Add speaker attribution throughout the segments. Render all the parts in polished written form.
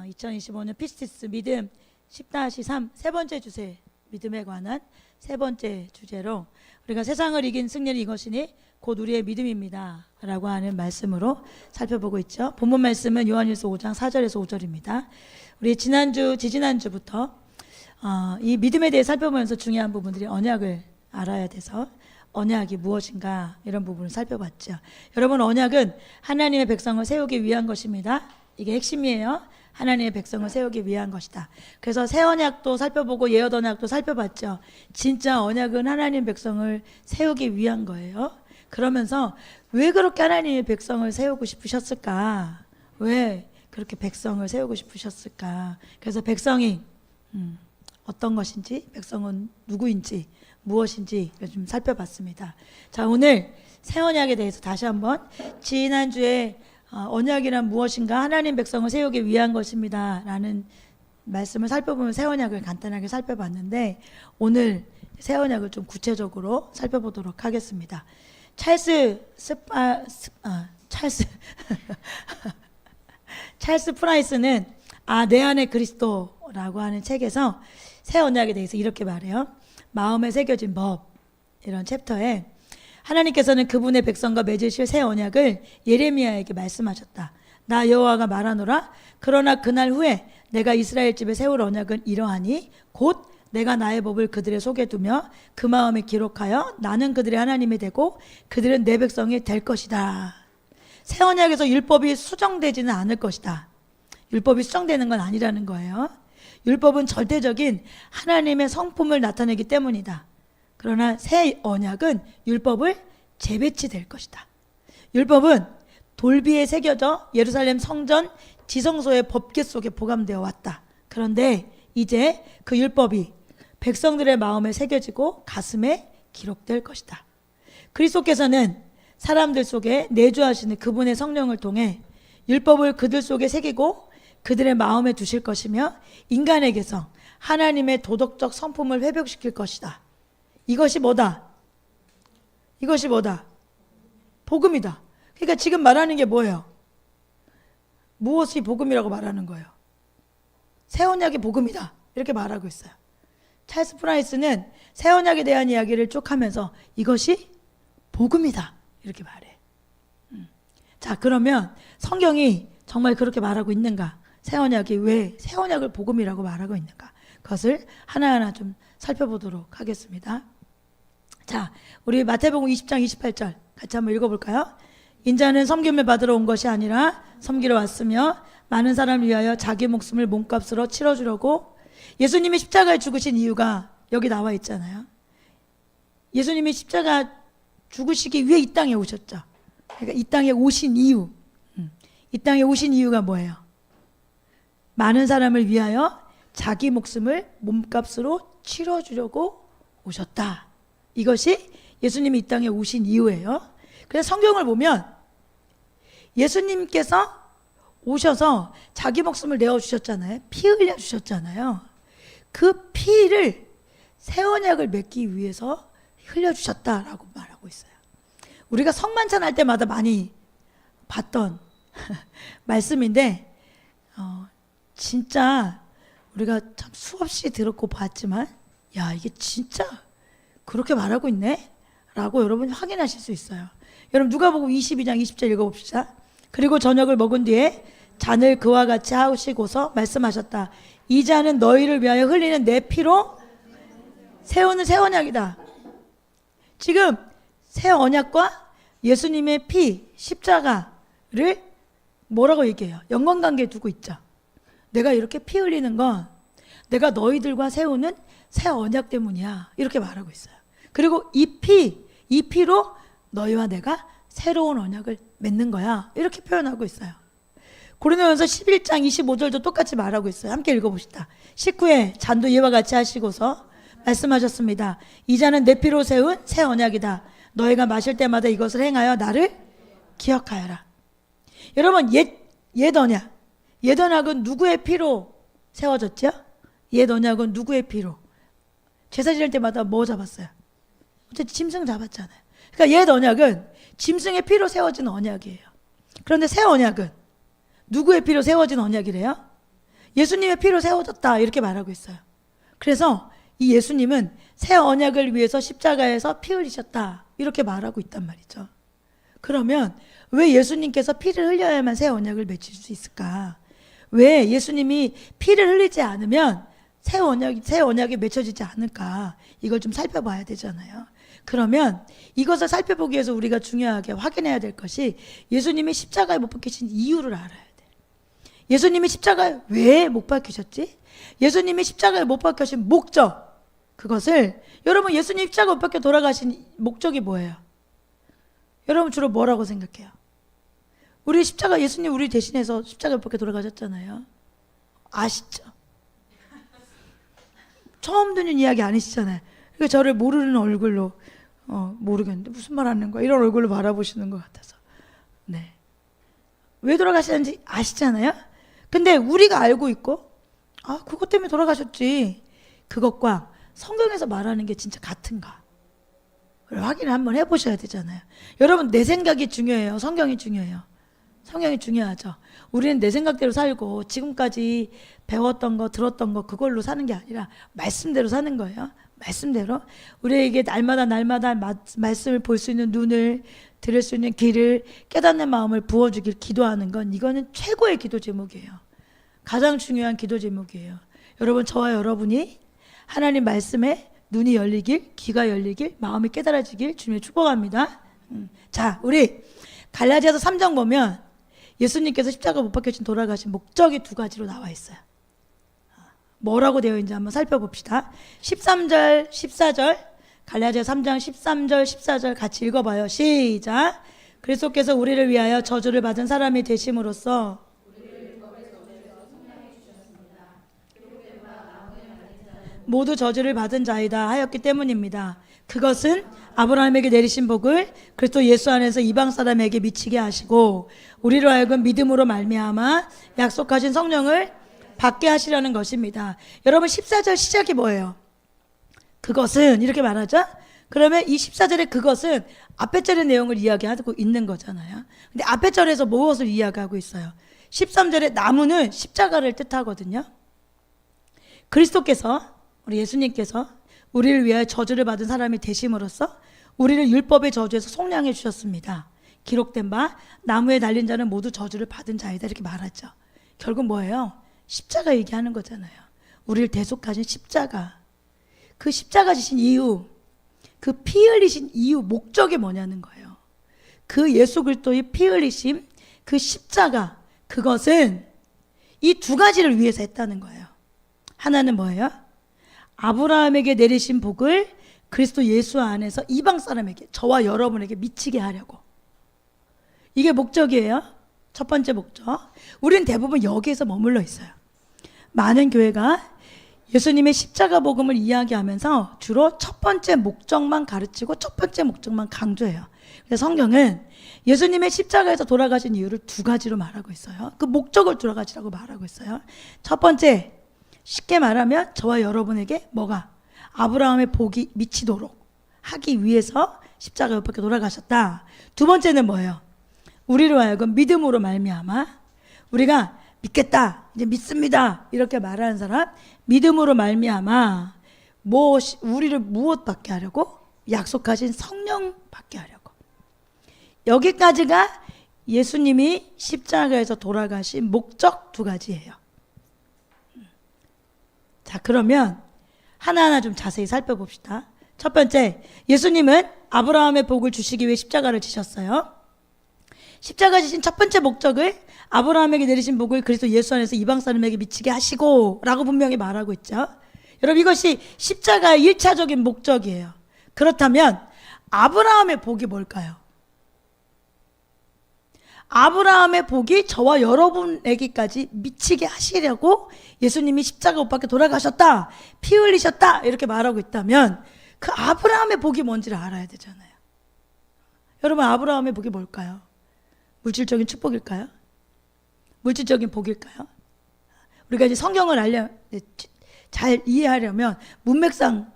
Speaker 1: 2025년 피스티스 믿음 10-3 세 번째 주제, 믿음에 관한 세 번째 주제로 우리가 세상을 이긴 승리는 이것이니 곧 우리의 믿음입니다 라고 하는 말씀으로 살펴보고 있죠. 본문 말씀은 요한일서 5장 4절에서 5절입니다. 우리 지지난주부터 이 믿음에 대해 살펴보면서 중요한 부분들이 언약을 알아야 돼서 언약이 무엇인가 이런 부분을 살펴봤죠. 여러분, 언약은 하나님의 백성을 세우기 위한 것입니다. 이게 핵심이에요. 하나님의 백성을 세우기 위한 것이다. 그래서 새 언약도 살펴보고 옛 언약도 살펴봤죠. 진짜 언약은 하나님 백성을 세우기 위한 거예요. 그러면서 왜 그렇게 하나님의 백성을 세우고 싶으셨을까? 왜 그렇게 백성을 세우고 싶으셨을까? 그래서 백성이 어떤 것인지, 백성은 누구인지, 무엇인지 좀 살펴봤습니다. 자, 오늘 새 언약에 대해서 다시 한번 지난주에 언약이란 무엇인가, 하나님 백성을 세우기 위한 것입니다 라는 말씀을 살펴보면 새 언약을 간단하게 살펴봤는데, 오늘 새 언약을 좀 구체적으로 살펴보도록 하겠습니다. 찰스 프라이스는 내 안에 그리스도라고 하는 책에서 새 언약에 대해서 이렇게 말해요. 마음에 새겨진 법, 이런 챕터에 하나님께서는 그분의 백성과 맺으실 새 언약을 예레미야에게 말씀하셨다. 나 여호와가 말하노라. 그러나 그날 후에 내가 이스라엘 집에 세울 언약은 이러하니 곧 내가 나의 법을 그들의 속에 두며 그 마음에 기록하여 나는 그들의 하나님이 되고 그들은 내 백성이 될 것이다. 새 언약에서 율법이 수정되지는 않을 것이다. 율법이 수정되는 건 아니라는 거예요. 율법은 절대적인 하나님의 성품을 나타내기 때문이다. 그러나 새 언약은 율법을 재배치될 것이다. 율법은 돌비에 새겨져 예루살렘 성전 지성소의 법궤 속에 보관되어 왔다. 그런데 이제 그 율법이 백성들의 마음에 새겨지고 가슴에 기록될 것이다. 그리스도께서는 사람들 속에 내주하시는 그분의 성령을 통해 율법을 그들 속에 새기고 그들의 마음에 두실 것이며 인간에게서 하나님의 도덕적 성품을 회복시킬 것이다. 이것이 뭐다? 복음이다. 그러니까 지금 말하는 게 뭐예요? 무엇이 복음이라고 말하는 거예요? 새 언약이 복음이다 이렇게 말하고 있어요. 찰스 프라이스는 새 언약에 대한 이야기를 쭉 하면서 이것이 복음이다 이렇게 말해. 자, 그러면 성경이 정말 그렇게 말하고 있는가? 새 언약이 왜 새 언약을 복음이라고 말하고 있는가? 그것을 하나하나 좀 살펴보도록 하겠습니다. 자, 우리 마태복음 20장 28절 같이 한번 읽어볼까요? 인자는 섬김을 받으러 온 것이 아니라 섬기러 왔으며 많은 사람을 위하여 자기 목숨을 몸값으로 치러주려고. 예수님이 십자가에 죽으신 이유가 여기 나와 있잖아요. 예수님이 십자가 죽으시기 위해 이 땅에 오셨죠. 그러니까 이 땅에 오신 이유, 이 땅에 오신 이유가 뭐예요? 많은 사람을 위하여 자기 목숨을 몸값으로 치러주려고 오셨다. 이것이 예수님이 이 땅에 오신 이유예요. 그래서 성경을 보면 예수님께서 오셔서 자기 목숨을 내어주셨잖아요. 피 흘려주셨잖아요. 그 피를 새 언약을 맺기 위해서 흘려주셨다라고 말하고 있어요. 우리가 성만찬 할 때마다 많이 봤던 말씀인데 진짜 우리가 참 수없이 들었고 봤지만 야, 이게 진짜 그렇게 말하고 있네? 라고 여러분 확인하실 수 있어요. 여러분 누가복음 22장 20절 읽어봅시다. 그리고 저녁을 먹은 뒤에 잔을 그와 같이 하시고서 말씀하셨다. 이 잔은 너희를 위하여 흘리는 내 피로 세우는 새 언약이다. 지금 새 언약과 예수님의 피, 십자가를 뭐라고 얘기해요? 연관관계에 두고 있죠. 내가 이렇게 피 흘리는 건 내가 너희들과 세우는 새 언약 때문이야 이렇게 말하고 있어요. 그리고 이 피로 너희와 내가 새로운 언약을 맺는 거야 이렇게 표현하고 있어요. 고린도전서 11장 25절도 똑같이 말하고 있어요. 함께 읽어봅시다. 식후에 잔도 이와 같이 하시고서 말씀하셨습니다. 이 잔은 내 피로 세운 새 언약이다. 너희가 마실 때마다 이것을 행하여 나를 기억하여라. 여러분, 옛 언약은 누구의 피로 세워졌죠? 옛 언약은 누구의 피로? 제사 지낼 때마다 뭐 잡았어요? 어쨌든 짐승 잡았잖아요. 그러니까 옛 언약은 짐승의 피로 세워진 언약이에요. 그런데 새 언약은 누구의 피로 세워진 언약이래요? 예수님의 피로 세워졌다 이렇게 말하고 있어요. 그래서 이 예수님은 새 언약을 위해서 십자가에서 피 흘리셨다 이렇게 말하고 있단 말이죠. 그러면 왜 예수님께서 피를 흘려야만 새 언약을 맺을 수 있을까? 왜 예수님이 피를 흘리지 않으면 새 언약이 맺혀지지 않을까? 이걸 좀 살펴봐야 되잖아요. 그러면 이것을 살펴보기 위해서 우리가 중요하게 확인해야 될 것이 예수님이 십자가에 못 박히신 이유를 알아야 돼. 예수님이 십자가에 왜 못 박히셨지? 예수님이 십자가에 못 박히신 목적, 그것을 여러분 예수님 십자가 못 박혀 돌아가신 목적이 뭐예요? 여러분 주로 뭐라고 생각해요? 우리 십자가 예수님 우리 대신해서 십자가 못 박혀 돌아가셨잖아요. 아시죠? 처음 듣는 이야기 아니시잖아요. 그러니까 저를 모르는 얼굴로 모르겠는데 무슨 말 하는 거야? 이런 얼굴로 바라보시는 것 같아서. 네. 왜 돌아가시는지 아시잖아요? 근데 우리가 알고 있고 그것 때문에 돌아가셨지. 그것과 성경에서 말하는 게 진짜 같은가? 확인을 한번 해보셔야 되잖아요. 여러분 내 생각이 중요해요? 성경이 중요해요? 성경이 중요하죠. 우리는 내 생각대로 살고 지금까지 배웠던 거 들었던 거 그걸로 사는 게 아니라 말씀대로 사는 거예요. 말씀대로 우리에게 날마다 말씀을 볼 수 있는 눈을, 들을 수 있는 귀를, 깨닫는 마음을 부어주길 기도하는 건 이거는 최고의 기도 제목이에요. 가장 중요한 기도 제목이에요. 여러분 저와 여러분이 하나님 말씀에 눈이 열리길, 귀가 열리길, 마음이 깨달아지길 주님의 축복합니다. 자, 우리 갈라디아서 3장 보면 예수님께서 십자가 못 박혀진 돌아가신 목적이 두 가지로 나와 있어요. 뭐라고 되어 있는지 한번 살펴봅시다. 13절, 14절, 갈라디아 3장 13절, 14절 같이 읽어봐요. 시작. 그리스도께서 우리를 위하여 저주를 받은 사람이 되심으로써 모두 저주를 받은 자이다 하였기 때문입니다. 그것은 아브라함에게 내리신 복을 그리스도 예수 안에서 이방 사람에게 미치게 하시고 우리로 하여금 믿음으로 말미암아 약속하신 성령을 받게 하시려는 것입니다. 여러분 14절 시작이 뭐예요? 그것은 이렇게 말하죠? 그러면 이 14절의 그것은 앞에 절의 내용을 이야기하고 있는 거잖아요. 근데 앞에 절에서 무엇을 이야기하고 있어요? 13절의 나무는 십자가를 뜻하거든요. 그리스도께서 우리 예수님께서 우리를 위하여 저주를 받은 사람이 되심으로써 우리를 율법의 저주에서 속량해 주셨습니다. 기록된 바 나무에 달린 자는 모두 저주를 받은 자이다 이렇게 말하죠. 결국 뭐예요? 십자가 얘기하는 거잖아요. 우리를 대속하신 십자가. 그 십자가 지신 이유, 그 피 흘리신 이유, 목적이 뭐냐는 거예요. 그 예수 그리스도의 피 흘리심, 그 십자가, 그것은 이 두 가지를 위해서 했다는 거예요. 하나는 뭐예요? 아브라함에게 내리신 복을 그리스도 예수 안에서 이방 사람에게, 저와 여러분에게 미치게 하려고. 이게 목적이에요. 첫 번째 목적. 우리는 대부분 여기에서 머물러 있어요. 많은 교회가 예수님의 십자가 복음을 이야기하면서 주로 첫 번째 목적만 가르치고 첫 번째 목적만 강조해요. 그래서 성경은 예수님의 십자가에서 돌아가신 이유를 두 가지로 말하고 있어요. 그 목적을 두 가지라고 말하고 있어요. 첫 번째, 쉽게 말하면 저와 여러분에게 뭐가? 아브라함의 복이 미치도록 하기 위해서 십자가 옆에 돌아가셨다. 두 번째는 뭐예요? 우리로 하여금 믿음으로 말미암아 우리가 믿겠다, 이제 믿습니다 이렇게 말하는 사람, 믿음으로 말미암아 우리를 무엇 받게 하려고? 약속하신 성령 받게 하려고. 여기까지가 예수님이 십자가에서 돌아가신 목적 두 가지예요. 자, 그러면 하나하나 좀 자세히 살펴봅시다. 첫 번째, 예수님은 아브라함의 복을 주시기 위해 십자가를 지셨어요. 십자가 지신 첫 번째 목적을 아브라함에게 내리신 복을 그리스도 예수 안에서 이방 사람에게 미치게 하시고 라고 분명히 말하고 있죠. 여러분 이것이 십자가의 1차적인 목적이에요. 그렇다면 아브라함의 복이 뭘까요? 아브라함의 복이 저와 여러분에게까지 미치게 하시려고 예수님이 십자가 못 박혀 돌아가셨다, 피 흘리셨다 이렇게 말하고 있다면 그 아브라함의 복이 뭔지를 알아야 되잖아요. 여러분 아브라함의 복이 뭘까요? 물질적인 축복일까요? 물질적인 복일까요? 우리가 이제 성경을 잘 이해하려면 문맥상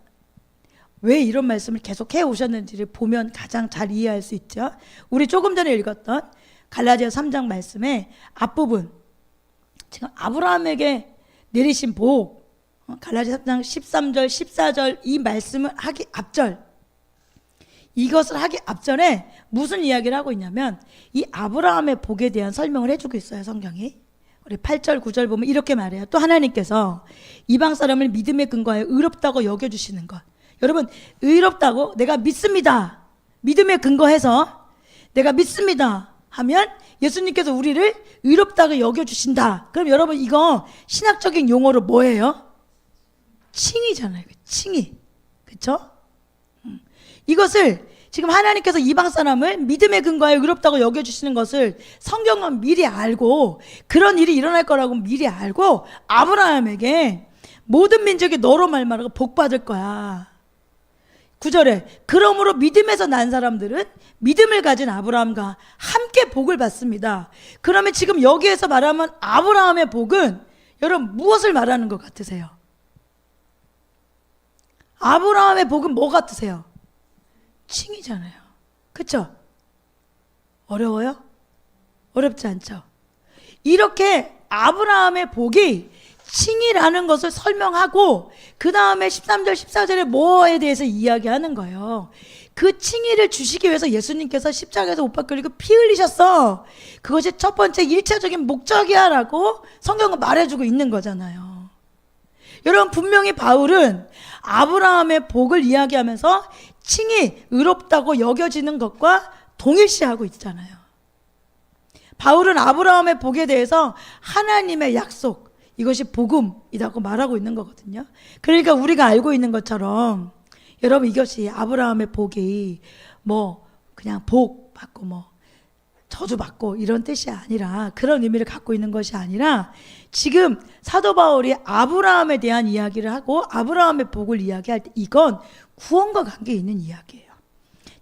Speaker 1: 왜 이런 말씀을 계속 해오셨는지를 보면 가장 잘 이해할 수 있죠. 우리 조금 전에 읽었던 갈라디아 3장 말씀의 앞부분, 지금 아브라함에게 내리신 복, 갈라디아 3장 13절 14절 이 말씀을 하기 앞절, 이것을 하기 앞전에 무슨 이야기를 하고 있냐면 이 아브라함의 복에 대한 설명을 해주고 있어요. 성경이 우리 8절 9절 보면 이렇게 말해요. 또 하나님께서 이방 사람을 믿음에 근거하여 의롭다고 여겨주시는 것. 여러분, 의롭다고 내가 믿습니다, 믿음에 근거해서 내가 믿습니다 하면 예수님께서 우리를 의롭다고 여겨주신다. 그럼 여러분, 이거 신학적인 용어로 뭐예요? 칭의잖아요. 칭의. 그쵸? 이것을 지금 하나님께서 이방 사람을 믿음에 근거하여 의롭다고 여겨주시는 것을 성경은 미리 알고, 그런 일이 일어날 거라고 미리 알고 아브라함에게 모든 민족이 너로 말미암아 복 받을 거야. 9절에 그러므로 믿음에서 난 사람들은 믿음을 가진 아브라함과 함께 복을 받습니다. 그러면 지금 여기에서 말하면 아브라함의 복은 여러분 무엇을 말하는 것 같으세요? 아브라함의 복은 뭐 같으세요? 칭이잖아요. 그쵸? 어려워요? 어렵지 않죠? 이렇게 아브라함의 복이 칭이라는 것을 설명하고 그 다음에 13절 14절에 뭐에 대해서 이야기하는 거예요. 그 칭의를 주시기 위해서 예수님께서 십자가에서 못 박혀 흘리고 피 흘리셨어. 그것이 첫 번째 1차적인 목적이야 라고 성경은 말해주고 있는 거잖아요. 여러분, 분명히 바울은 아브라함의 복을 이야기하면서 칭이 의롭다고 여겨지는 것과 동일시하고 있잖아요. 바울은 아브라함의 복에 대해서 하나님의 약속, 이것이 복음이라고 말하고 있는 거거든요. 그러니까 우리가 알고 있는 것처럼 여러분, 이것이 아브라함의 복이 뭐 그냥 복 받고 뭐 저주 받고 이런 뜻이 아니라, 그런 의미를 갖고 있는 것이 아니라, 지금 사도 바울이 아브라함에 대한 이야기를 하고 아브라함의 복을 이야기할 때 이건 구원과 관계 있는 이야기예요.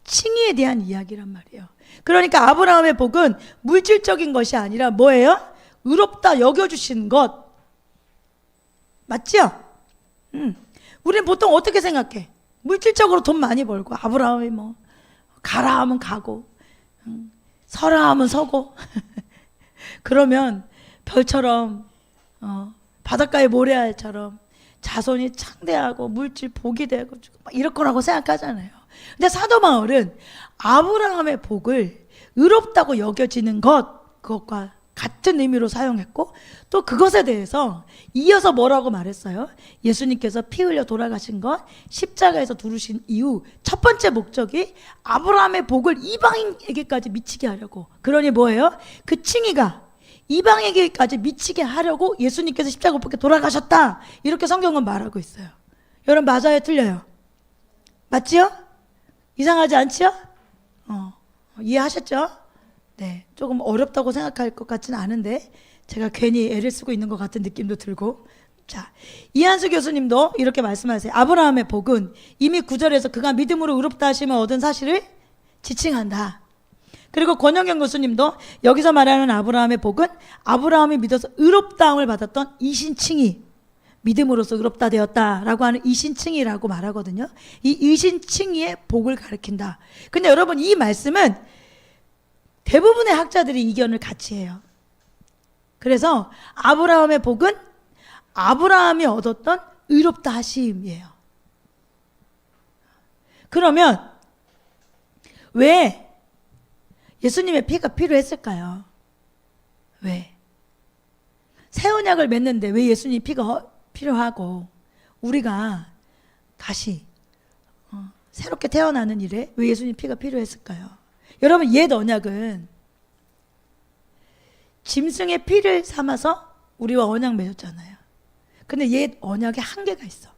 Speaker 1: 칭의에 대한 이야기란 말이에요. 그러니까 아브라함의 복은 물질적인 것이 아니라 뭐예요? 의롭다 여겨주신 것. 맞죠? 우리는 보통 어떻게 생각해? 물질적으로 돈 많이 벌고, 아브라함이 뭐 가라 하면 가고 서라 하면 서고 그러면 별처럼 바닷가의 모래알처럼 자손이 창대하고 물질 복이 되고 막 이럴 거라고 생각하잖아요. 근데 사도 바울은 아브라함의 복을 의롭다고 여겨지는 것, 그것과 같은 의미로 사용했고, 또 그것에 대해서 이어서 뭐라고 말했어요? 예수님께서 피 흘려 돌아가신 것, 십자가에서 두르신 이유 첫 번째 목적이 아브라함의 복을 이방인에게까지 미치게 하려고. 그러니 뭐예요? 그 칭의가 이방에게까지 미치게 하려고 예수님께서 십자가 못 박혀 돌아가셨다, 이렇게 성경은 말하고 있어요. 여러분, 맞아요? 틀려요? 맞지요? 이상하지 않지요? 이해하셨죠? 네, 조금 어렵다고 생각할 것 같지는 않은데 제가 괜히 애를 쓰고 있는 것 같은 느낌도 들고. 자, 이한수 교수님도 이렇게 말씀하세요. 아브라함의 복은 이미 9절에서 그가 믿음으로 의롭다 하심을 얻은 사실을 지칭한다. 그리고 권영경 교수님도 여기서 말하는 아브라함의 복은 아브라함이 믿어서 의롭다함을 받았던 이신칭의, 믿음으로써 의롭다 되었다라고 하는 이신칭의라고 말하거든요. 이 이신칭의의 복을 가리킨다. 근데 여러분, 이 말씀은 대부분의 학자들이 이견을 같이 해요. 그래서 아브라함의 복은 아브라함이 얻었던 의롭다 하심이에요. 그러면 왜 예수님의 피가 필요했을까요? 왜? 새 언약을 맺는데 왜 예수님 피가 필요하고 우리가 다시 새롭게 태어나는 일에 왜 예수님 피가 필요했을까요? 여러분, 옛 언약은 짐승의 피를 삼아서 우리와 언약 맺었잖아요. 근데 옛 언약에 한계가 있어.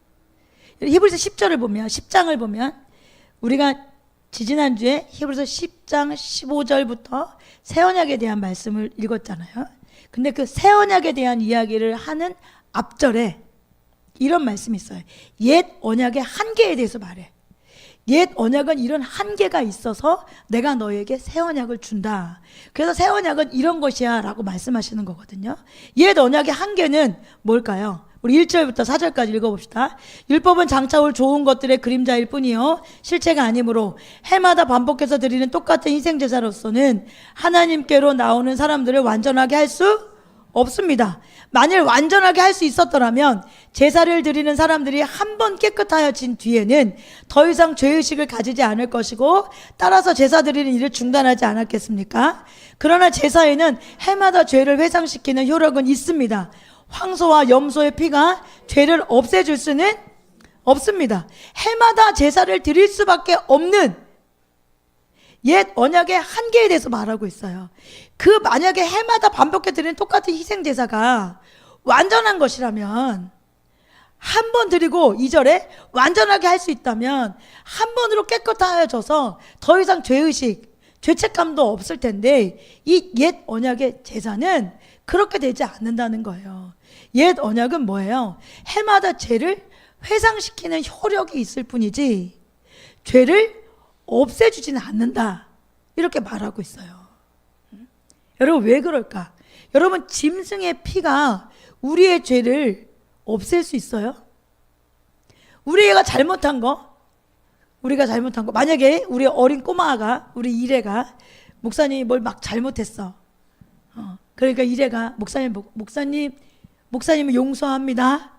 Speaker 1: 히브리서 10절을 보면, 10장을 보면, 우리가 지지난주에 히브리서 10장 15절부터 새 언약에 대한 말씀을 읽었잖아요. 근데 그 새 언약에 대한 이야기를 하는 앞절에 이런 말씀이 있어요. 옛 언약의 한계에 대해서 말해. 옛 언약은 이런 한계가 있어서 내가 너에게 새 언약을 준다. 그래서 새 언약은 이런 것이야 라고 말씀하시는 거거든요. 옛 언약의 한계는 뭘까요? 우리 1절부터 4절까지 읽어봅시다. 율법은 장차 올 좋은 것들의 그림자일 뿐이요 실체가 아니므로 해마다 반복해서 드리는 똑같은 희생제사로서는 하나님께로 나오는 사람들을 완전하게 할 수 없습니다. 만일 완전하게 할 수 있었더라면 제사를 드리는 사람들이 한 번 깨끗하여진 뒤에는 더 이상 죄의식을 가지지 않을 것이고 따라서 제사 드리는 일을 중단하지 않았겠습니까? 그러나 제사에는 해마다 죄를 회상시키는 효력은 있습니다. 황소와 염소의 피가 죄를 없애줄 수는 없습니다. 해마다 제사를 드릴 수밖에 없는 옛 언약의 한계에 대해서 말하고 있어요. 그 만약에 해마다 반복해 드리는 똑같은 희생제사가 완전한 것이라면 한 번 드리고 2절에 완전하게 할 수 있다면 한 번으로 깨끗하여져서 더 이상 죄의식, 죄책감도 없을 텐데 이 옛 언약의 제사는 그렇게 되지 않는다는 거예요. 옛 언약은 뭐예요? 해마다 죄를 회상시키는 효력이 있을 뿐이지 죄를 없애주지는 않는다. 이렇게 말하고 있어요. 여러분 왜 그럴까? 여러분 짐승의 피가 우리의 죄를 없앨 수 있어요? 우리가 잘못한 거 만약에 우리 어린 꼬마가 우리 이래가 목사님이 뭘 막 잘못했어. 그러니까 이래가 목사님 용서합니다.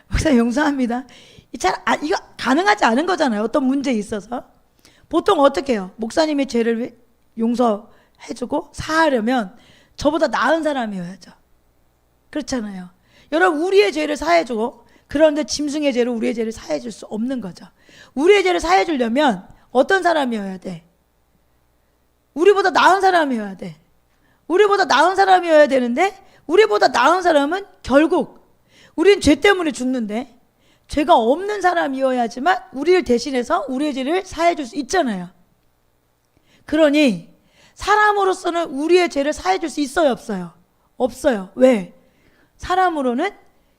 Speaker 1: 목사님 용서합니다. 이거 가능하지 않은 거잖아요. 어떤 문제에 있어서. 보통 어떻게 해요? 목사님의 죄를 용서해주고 사하려면 저보다 나은 사람이어야죠. 그렇잖아요. 여러분 우리의 죄를 사해주고 그런데 짐승의 죄로 우리의 죄를 사해줄 수 없는 거죠. 우리의 죄를 사해주려면 어떤 사람이어야 돼? 우리보다 나은 사람이어야 돼. 우리보다 나은 사람이어야 되는데 우리보다 나은 사람은 결국 우리는 죄 때문에 죽는데 죄가 없는 사람이어야지만 우리를 대신해서 우리의 죄를 사해줄 수 있잖아요. 그러니 사람으로서는 우리의 죄를 사해줄 수 있어요, 없어요? 없어요. 왜? 사람으로는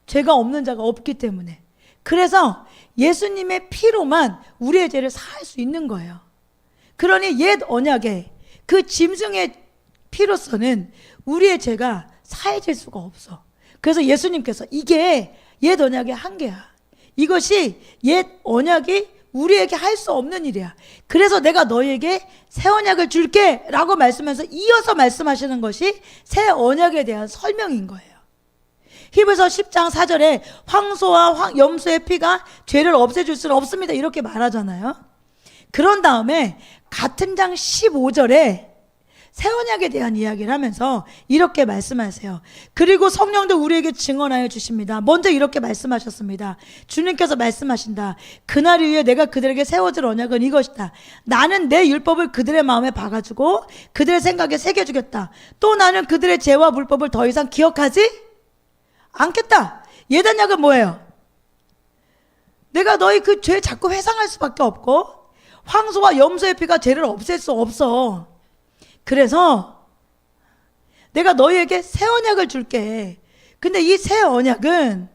Speaker 1: 죄가 없는 자가 없기 때문에. 그래서 예수님의 피로만 우리의 죄를 사할 수 있는 거예요. 그러니 옛 언약에 그 짐승의 피로서는 우리의 죄가 사해질 수가 없어. 그래서 예수님께서 이게 옛 언약의 한계야. 이것이 옛 언약이 우리에게 할 수 없는 일이야. 그래서 내가 너희에게 새 언약을 줄게 라고 말씀하면서 이어서 말씀하시는 것이 새 언약에 대한 설명인 거예요. 히브리서 10장 4절에 황소와 염소의 피가 죄를 없애줄 수는 없습니다 이렇게 말하잖아요. 그런 다음에 같은 장 15절에 새 언약에 대한 이야기를 하면서 이렇게 말씀하세요. 그리고 성령도 우리에게 증언하여 주십니다. 먼저 이렇게 말씀하셨습니다. 주님께서 말씀하신다. 그날 이후에 내가 그들에게 세워줄 언약은 이것이다. 나는 내 율법을 그들의 마음에 박아주고 그들의 생각에 새겨주겠다. 또 나는 그들의 죄와 불법을 더 이상 기억하지 않겠다. 옛 언약은 뭐예요? 내가 너희 그 죄 자꾸 회상할 수밖에 없고 황소와 염소의 피가 죄를 없앨 수 없어. 그래서 내가 너희에게 새 언약을 줄게. 근데 이 새 언약은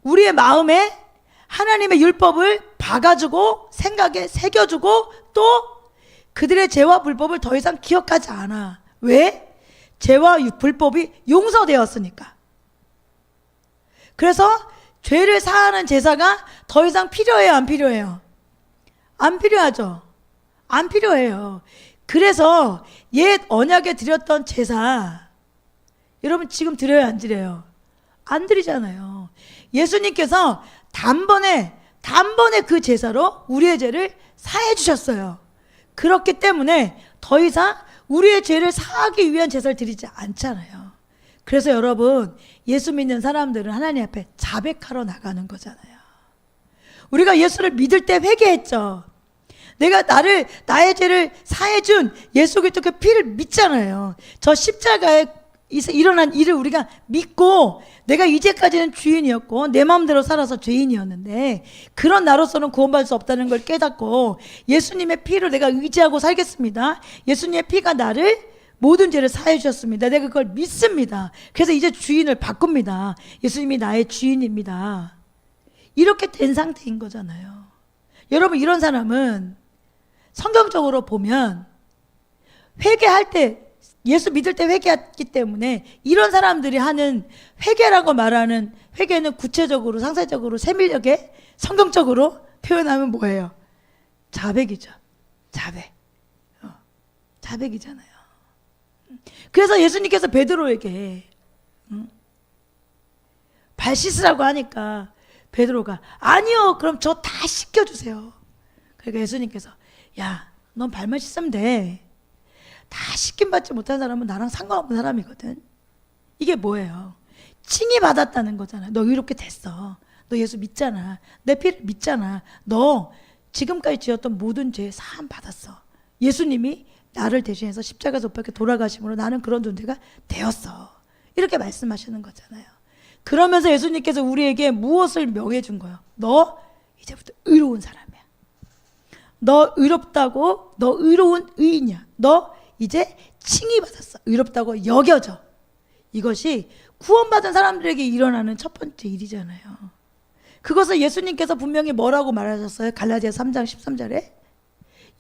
Speaker 1: 우리의 마음에 하나님의 율법을 박아주고 생각에 새겨주고 또 그들의 죄와 불법을 더 이상 기억하지 않아. 왜? 죄와 불법이 용서되었으니까. 그래서 죄를 사하는 제사가 더 이상 필요해요, 안 필요해요? 안 필요하죠. 안 필요해요. 그래서 옛 언약에 드렸던 제사 여러분 지금 드려요, 안 드려요? 안 드리잖아요. 예수님께서 단번에 그 제사로 우리의 죄를 사해 주셨어요. 그렇기 때문에 더 이상 우리의 죄를 사하기 위한 제사를 드리지 않잖아요. 그래서 여러분 예수 믿는 사람들은 하나님 앞에 자백하러 나가는 거잖아요. 우리가 예수를 믿을 때 회개했죠. 내가 나의 죄를 사해준 예수 그리스도 그 피를 믿잖아요. 저 십자가에 일어난 일을 우리가 믿고 내가 이제까지는 주인이었고 내 마음대로 살아서 죄인이었는데 그런 나로서는 구원받을 수 없다는 걸 깨닫고 예수님의 피를 내가 의지하고 살겠습니다. 예수님의 피가 나를 모든 죄를 사해 주셨습니다. 내가 그걸 믿습니다. 그래서 이제 주인을 바꿉니다. 예수님이 나의 주인입니다. 이렇게 된 상태인 거잖아요. 여러분 이런 사람은 성경적으로 보면 회개할 때 예수 믿을 때 회개했기 때문에 이런 사람들이 하는 회개라고 말하는 회개는 구체적으로 상세적으로 세밀하게 성경적으로 표현하면 뭐예요? 자백이죠. 자백이잖아요. 그래서 예수님께서 베드로에게 발 씻으라고 하니까 베드로가 아니요, 그럼 저 다 씻겨주세요. 그러니까 예수님께서 야, 넌 발만 씻으면 돼. 다 씻김받지 못한 사람은 나랑 상관없는 사람이거든. 이게 뭐예요? 칭의 받았다는 거잖아. 너 의롭게 됐어. 너 예수 믿잖아. 내 피를 믿잖아. 너 지금까지 지었던 모든 죄 사함 받았어. 예수님이 나를 대신해서 십자가에서 못 박혀 돌아가심으로 나는 그런 존재가 되었어. 이렇게 말씀하시는 거잖아요. 그러면서 예수님께서 우리에게 무엇을 명해 준 거예요? 너 이제부터 의로운 사람이야. 너 의롭다고, 너 의로운 의인이야. 너 이제 칭의 받았어. 의롭다고 여겨져. 이것이 구원받은 사람들에게 일어나는 첫 번째 일이잖아요. 그것을 예수님께서 분명히 뭐라고 말하셨어요? 갈라디아 3장 13절에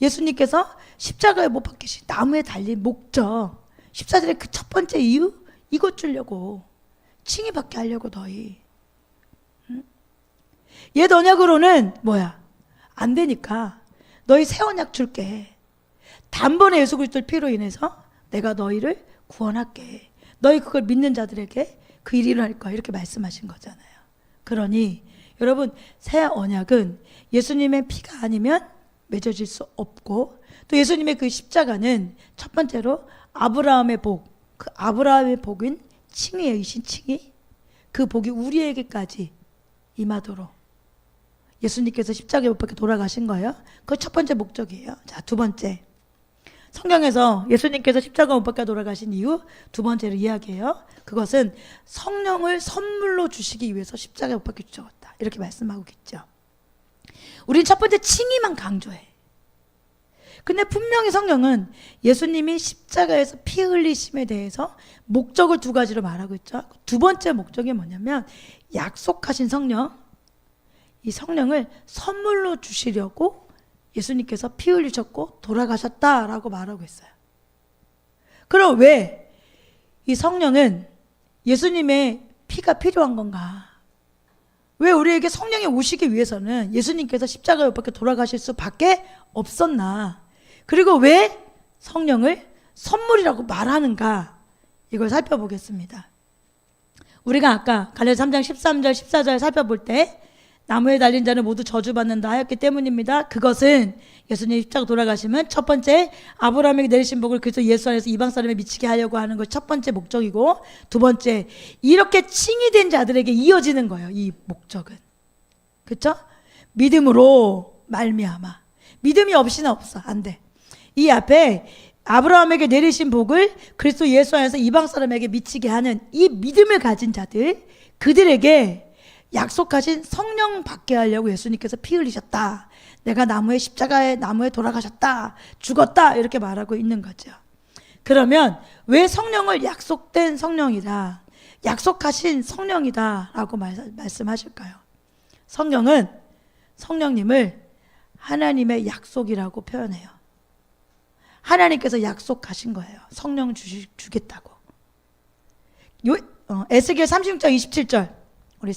Speaker 1: 예수님께서 십자가에 못 박히신 나무에 달린 목적, 14절의 그 첫 번째 이유, 이것 주려고, 칭의 받게 하려고 너희. 옛 언약으로는 뭐야? 안 되니까 너희 새 언약 줄게. 단번에 예수 그리스도의 피로 인해서 내가 너희를 구원할게. 너희 그걸 믿는 자들에게 그 일이 일어날 거야. 이렇게 말씀하신 거잖아요. 그러니 여러분, 새 언약은 예수님의 피가 아니면 맺어질 수 없고, 또 예수님의 그 십자가는 첫 번째로 아브라함의 복, 그 아브라함의 복인 칭의의 이신 칭의, 그 복이 우리에게까지 임하도록 예수님께서 십자가에 못 박혀 돌아가신 거예요. 그 첫 번째 목적이에요. 자, 두 번째, 성경에서 예수님께서 십자가 못 박혀 돌아가신 이유 두 번째로 이야기해요. 그것은 성령을 선물로 주시기 위해서 십자가에 못 박혀 죽었다, 이렇게 말씀하고 있죠. 우리는 첫 번째 칭의만 강조해. 근데 분명히 성령은 예수님이 십자가에서 피 흘리심에 대해서 목적을 두 가지로 말하고 있죠. 두 번째 목적이 뭐냐면 약속하신 성령, 이 성령을 선물로 주시려고 예수님께서 피 흘리셨고 돌아가셨다라고 말하고 있어요. 그럼 왜 이 성령은 예수님의 피가 필요한 건가? 왜 우리에게 성령이 오시기 위해서는 예수님께서 십자가에 못 박혀 돌아가실 수밖에 없었나? 그리고 왜 성령을 선물이라고 말하는가? 이걸 살펴보겠습니다. 우리가 아까 갈라디아 3장 13절 14절 살펴볼 때 나무에 달린 자는 모두 저주받는다 하였기 때문입니다. 그것은 예수님 십자가 돌아가시면 첫 번째 아브라함에게 내리신 복을 그리스도 예수 안에서 이방 사람에 미치게 하려고 하는 것이 첫 번째 목적이고, 두 번째 이렇게 칭의된 자들에게 이어지는 거예요. 이 목적은, 그렇죠? 믿음으로 말미암아. 믿음이 없이는 없어, 안 돼. 이 앞에 아브라함에게 내리신 복을 그리스도 예수 안에서 이방 사람에게 미치게 하는 이 믿음을 가진 자들, 그들에게 약속하신 성령 받게 하려고 예수님께서 피 흘리셨다. 내가 나무에 십자가에 나무에 돌아가셨다. 죽었다. 이렇게 말하고 있는 거죠. 그러면 왜 성령을 약속된 성령이다, 약속하신 성령이다 라고 말씀하실까요? 성령은 성령님을 하나님의 약속이라고 표현해요. 하나님께서 약속하신 거예요. 성령 주겠다고. 에스겔 36장 27절, 우리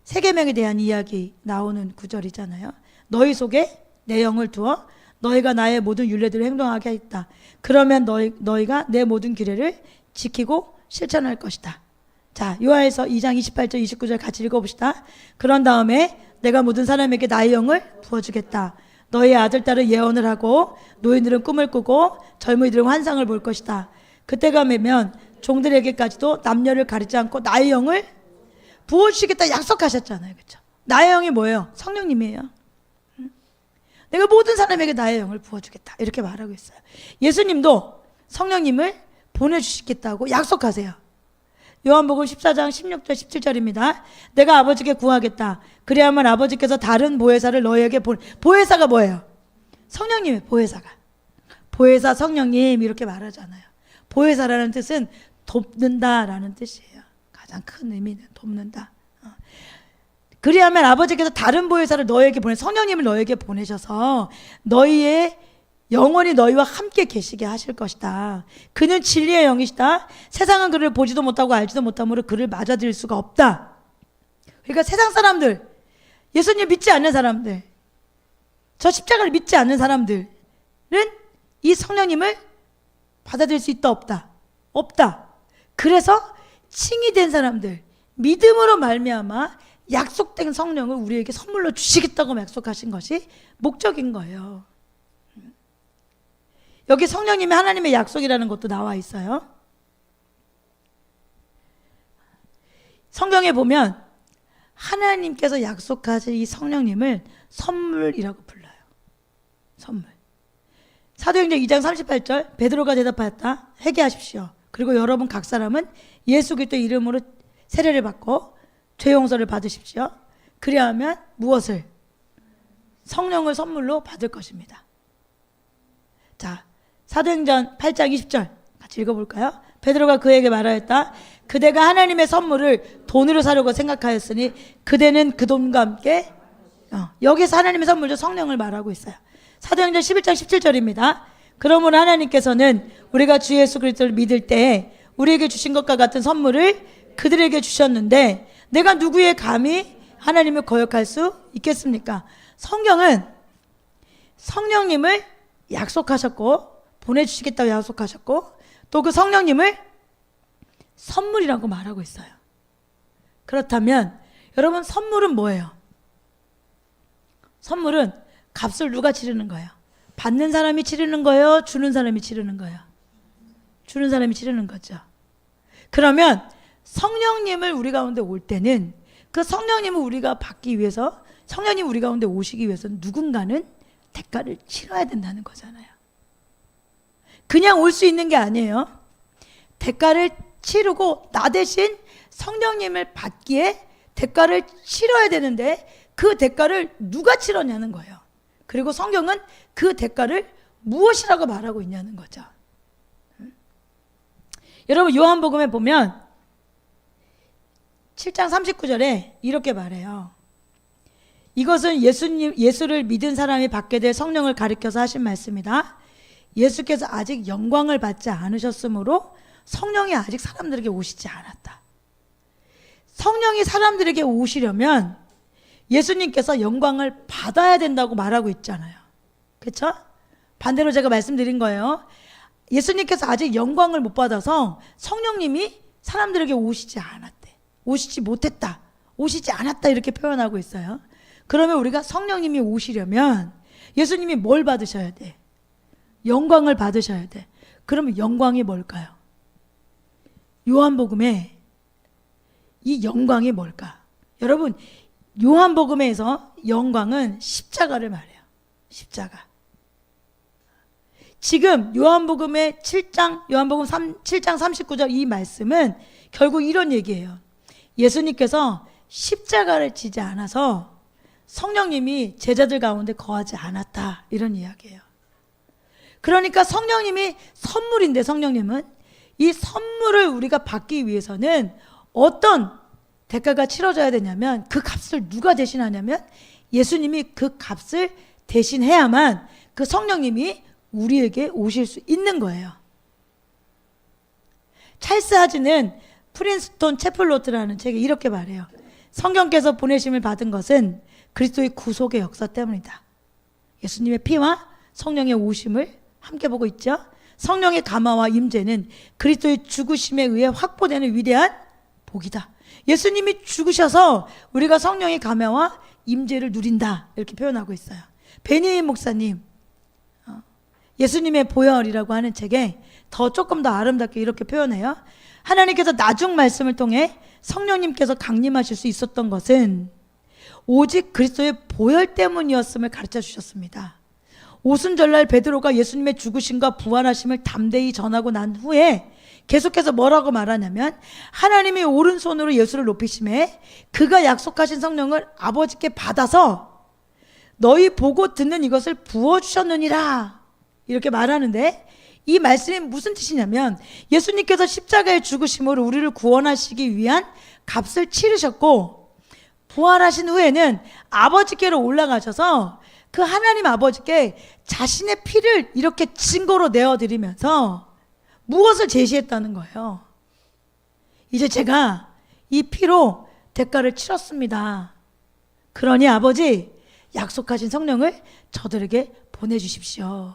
Speaker 1: 세계명에 대한 이야기 나오는 구절이잖아요. 너희 속에 내 영을 두어 너희가 나의 모든 율례들을 행동하게 하겠다. 그러면 너희가 내 모든 규례를 지키고 실천할 것이다. 자, 요한에서 2장 28절 29절 같이 읽어봅시다. 그런 다음에 내가 모든 사람에게 나의 영을 부어주겠다. 너희 아들 딸은 예언을 하고 노인들은 꿈을 꾸고 젊은이들은 환상을 볼 것이다. 그때가 되면 종들에게까지도 남녀를 가리지 않고 나의 영을 부어주시겠다 약속하셨잖아요. 그렇죠? 나의 영이 뭐예요? 성령님이에요. 내가 모든 사람에게 나의 영을 부어주겠다, 이렇게 말하고 있어요. 예수님도 성령님을 보내주시겠다고 약속하세요. 요한복음 14장 16절 17절입니다. 내가 아버지께 구하겠다. 그래야만 아버지께서 다른 보혜사를 너희에게 보혜사가 뭐예요? 성령님의 보혜사가. 보혜사 성령님 이렇게 말하잖아요. 보혜사라는 뜻은 돕는다라는 뜻이에요. 가장 큰 의미는 돕는다. 그리하면 아버지께서 다른 보혜사를 너에게 성령님을 너에게 보내셔서 너희의 영원히 너희와 함께 계시게 하실 것이다. 그는 진리의 영이시다. 세상은 그를 보지도 못하고 알지도 못하므로 그를 맞아들일 수가 없다. 그러니까 세상 사람들, 예수님 믿지 않는 사람들, 저 십자가를 믿지 않는 사람들은 이 성령님을 받아들일 수 있다 없다? 없다. 그래서 칭의된 사람들, 믿음으로 말미암아 약속된 성령을 우리에게 선물로 주시겠다고 약속하신 것이 목적인 거예요. 여기 성령님이 하나님의 약속이라는 것도 나와 있어요. 성경에 보면 하나님께서 약속하신 이 성령님을 선물이라고 불러요. 선물. 사도행전 2장 38절 베드로가 대답하였다. 회개하십시오. 그리고 여러분 각 사람은 예수 그리스도의 이름으로 세례를 받고 죄 용서를 받으십시오. 그리하면 무엇을? 성령을 선물로 받을 것입니다. 자, 사도행전 8장 20절 같이 읽어볼까요? 베드로가 그에게 말하였다. 그대가 하나님의 선물을 돈으로 사려고 생각하였으니 그대는 그 돈과 함께 여기서 하나님의 선물로 성령을 말하고 있어요. 사도행전 11장 17절입니다. 그러므로 하나님께서는 우리가 주 예수 그리스도를 믿을 때에 우리에게 주신 것과 같은 선물을 그들에게 주셨는데 내가 누구의 감히 하나님을 거역할 수 있겠습니까? 성경은 성령님을 약속하셨고 보내주시겠다고 약속하셨고 또 그 성령님을 선물이라고 말하고 있어요. 그렇다면 여러분 선물은 뭐예요? 선물은 값을 누가 치르는 거예요? 받는 사람이 치르는 거예요? 주는 사람이 치르는 거예요? 주는 사람이 치르는 거죠. 그러면 성령님을 우리 가운데 올 때는 그 성령님을 우리가 받기 위해서 성령님 우리 가운데 오시기 위해서는 누군가는 대가를 치러야 된다는 거잖아요. 그냥 올 수 있는 게 아니에요. 대가를 치르고 나 대신 성령님을 받기에 대가를 치러야 되는데 그 대가를 누가 치렀냐는 거예요. 그리고 성경은 그 대가를 무엇이라고 말하고 있냐는 거죠. 여러분 요한복음에 보면 7장 39절에 이렇게 말해요. 이것은 예수를 믿은 사람이 받게 될 성령을 가리켜서 하신 말씀이다. 예수께서 아직 영광을 받지 않으셨으므로 성령이 아직 사람들에게 오시지 않았다. 성령이 사람들에게 오시려면 예수님께서 영광을 받아야 된다고 말하고 있잖아요. 그렇죠? 반대로 제가 말씀드린 거예요. 예수님께서 아직 영광을 못 받아서 성령님이 사람들에게 오시지 않았대. 오시지 못했다. 오시지 않았다 이렇게 표현하고 있어요. 그러면 우리가 성령님이 오시려면 예수님이 뭘 받으셔야 돼? 영광을 받으셔야 돼. 그러면 영광이 뭘까요? 요한복음에 이 영광이 뭘까? 여러분 요한복음에서 영광은 십자가를 말해요. 십자가. 지금 요한복음의 7장 39절 이 말씀은 결국 이런 얘기예요. 예수님께서 십자가를 지지 않아서 성령님이 제자들 가운데 거하지 않았다 이런 이야기예요. 그러니까 성령님이 선물인데 성령님은 이 선물을 우리가 받기 위해서는 어떤 대가가 치러져야 되냐면 그 값을 누가 대신하냐면 예수님이 그 값을 대신해야만 그 성령님이 우리에게 오실 수 있는 거예요. 찰스 하즈는 프린스톤 채플로트라는 책에 이렇게 말해요. 성령께서 보내심을 받은 것은 그리스도의 구속의 역사 때문이다. 예수님의 피와 성령의 오심을 함께 보고 있죠. 성령의 감화와 임재는 그리스도의 죽으심에 의해 확보되는 위대한 복이다. 예수님이 죽으셔서 우리가 성령의 감화와 임재를 누린다 이렇게 표현하고 있어요. 베니힌 목사님 예수님의 보혈이라고 하는 책에 조금 더 아름답게 이렇게 표현해요. 하나님께서 나중 말씀을 통해 성령님께서 강림하실 수 있었던 것은 오직 그리스도의 보혈 때문이었음을 가르쳐 주셨습니다. 오순절날 베드로가 예수님의 죽으심과 부활하심을 담대히 전하고 난 후에 계속해서 뭐라고 말하냐면 하나님이 오른손으로 예수를 높이심에 그가 약속하신 성령을 아버지께 받아서 너희 보고 듣는 이것을 부어주셨느니라 이렇게 말하는데 이 말씀이 무슨 뜻이냐면 예수님께서 십자가의 죽으심으로 우리를 구원하시기 위한 값을 치르셨고 부활하신 후에는 아버지께로 올라가셔서 그 하나님 아버지께 자신의 피를 이렇게 증거로 내어드리면서 무엇을 제시했다는 거예요? 이제 제가 이 피로 대가를 치렀습니다. 그러니 아버지 약속하신 성령을 저들에게 보내주십시오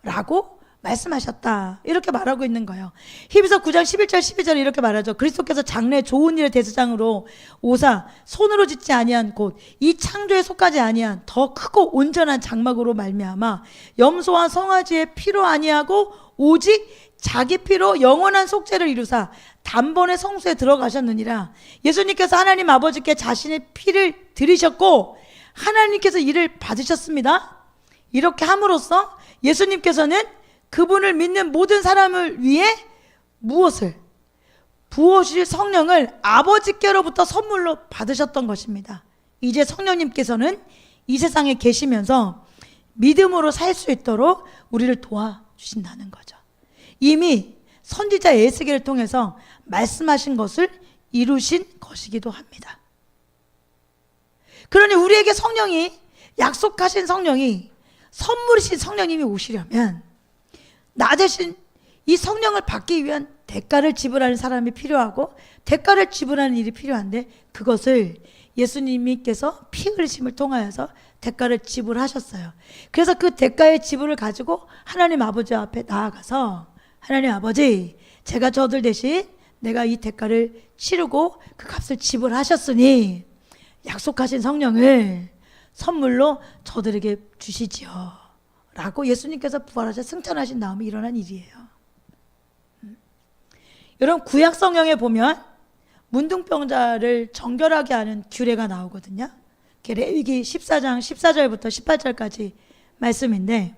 Speaker 1: 라고 말씀하셨다. 이렇게 말하고 있는 거예요. 히브리서 9장 11절 12절에 이렇게 말하죠. 그리스도께서 장래 좋은 일의 대수장으로 오사 손으로 짓지 아니한 곳 이 창조에 속하지 아니한 더 크고 온전한 장막으로 말미암아 염소와 송아지의 피로 아니하고 오직 자기 피로 영원한 속죄를 이루사 단번에 성소에 들어가셨느니라. 예수님께서 하나님 아버지께 자신의 피를 드리셨고 하나님께서 이를 받으셨습니다. 이렇게 함으로써 예수님께서는 그분을 믿는 모든 사람을 위해 무엇을? 부어주실 성령을 아버지께로부터 선물로 받으셨던 것입니다. 이제 성령님께서는 이 세상에 계시면서 믿음으로 살 수 있도록 우리를 도와주신다는 거죠. 이미 선지자 에스겔을 통해서 말씀하신 것을 이루신 것이기도 합니다. 그러니 우리에게 성령이, 약속하신 성령이, 선물이신 성령님이 오시려면 나 대신 이 성령을 받기 위한 대가를 지불하는 사람이 필요하고 대가를 지불하는 일이 필요한데 그것을 예수님께서 피 흘리심을 통하여서 대가를 지불하셨어요. 그래서 그 대가의 지불을 가지고 하나님 아버지 앞에 나아가서 하나님 아버지, 제가 저들 대신 내가 이 대가를 치르고 그 값을 지불하셨으니 약속하신 성령을 선물로 저들에게 주시지요 라고 예수님께서 부활하셔 승천하신 다음에 일어난 일이에요. 여러분 구약 성경에 보면 문둥병자를 정결하게 하는 규례가 나오거든요. 레위기 14장 14절부터 18절까지 말씀인데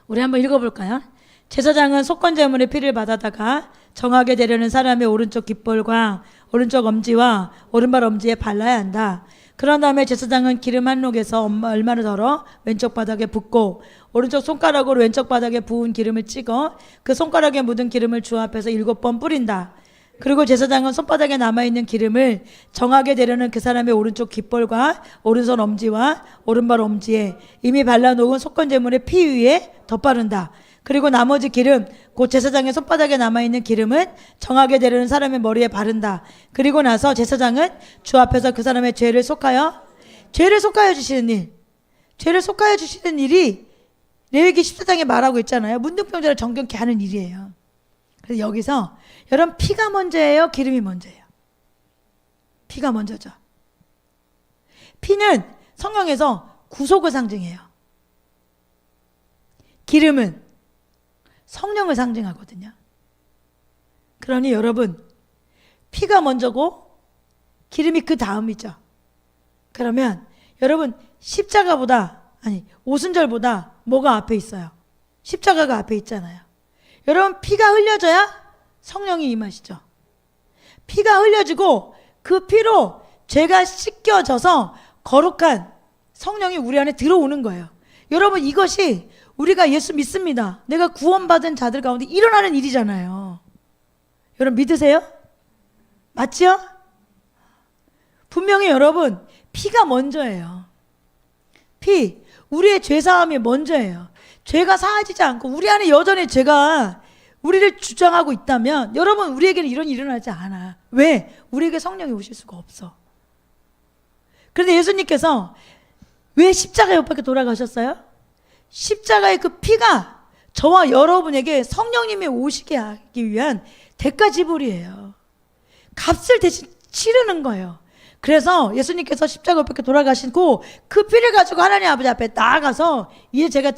Speaker 1: 우리 한번 읽어볼까요? 제사장은 속건제물의 피를 받아다가 정하게 되려는 사람의 오른쪽 깃볼과 오른쪽 엄지와 오른발 엄지에 발라야 한다. 그런 다음에 제사장은 기름 한 록에서 얼마를 덜어 왼쪽 바닥에 붓고 오른쪽 손가락으로 왼쪽 바닥에 부은 기름을 찍어 그 손가락에 묻은 기름을 주 앞에서 7번 뿌린다. 그리고 제사장은 손바닥에 남아있는 기름을 정하게 되려는 그 사람의 오른쪽 깃볼과 오른손 엄지와 오른발 엄지에 이미 발라놓은 속건제물의 피 위에 덧바른다. 그리고 나머지 기름, 곧 제사장의 손바닥에 남아있는 기름은 정하게 되려는 사람의 머리에 바른다. 그리고 나서 제사장은 주 앞에서 그 사람의 죄를 속하여 주시는 일, 죄를 속하여 주시는 일이 레위기 14장에 말하고 있잖아요. 문둥병자를 정결케 하는 일이에요. 그래서 여기서 여러분 피가 먼저예요? 기름이 먼저예요? 피가 먼저죠. 피는 성경에서 구속을 상징해요. 기름은 성령을 상징하거든요. 그러니 여러분 피가 먼저고 기름이 그 다음이죠. 그러면 여러분 십자가보다 오순절보다 뭐가 앞에 있어요? 십자가가 앞에 있잖아요. 여러분 피가 흘려져야 성령이 임하시죠. 피가 흘려지고 그 피로 죄가 씻겨져서 거룩한 성령이 우리 안에 들어오는 거예요. 여러분 이것이 우리가 예수 믿습니다. 내가 구원받은 자들 가운데 일어나는 일이잖아요. 여러분 믿으세요? 맞죠? 분명히 여러분 피가 먼저예요. 피, 우리의 죄사함이 먼저예요. 죄가 사하지지 않고 우리 안에 여전히 죄가 우리를 주장하고 있다면 여러분 우리에게는 이런 일이 일어나지 않아. 왜? 우리에게 성령이 오실 수가 없어. 그런데 예수님께서 왜 십자가에 못 박혀 돌아가셨어요? 십자가의 그 피가 저와 여러분에게 성령님이 오시게 하기 위한 대가 지불이에요. 값을 대신 치르는 거예요. 그래서 예수님께서 십자가에 못 박혀 돌아가시고 그 피를 가지고 하나님 아버지 앞에 나아가서 이제 제가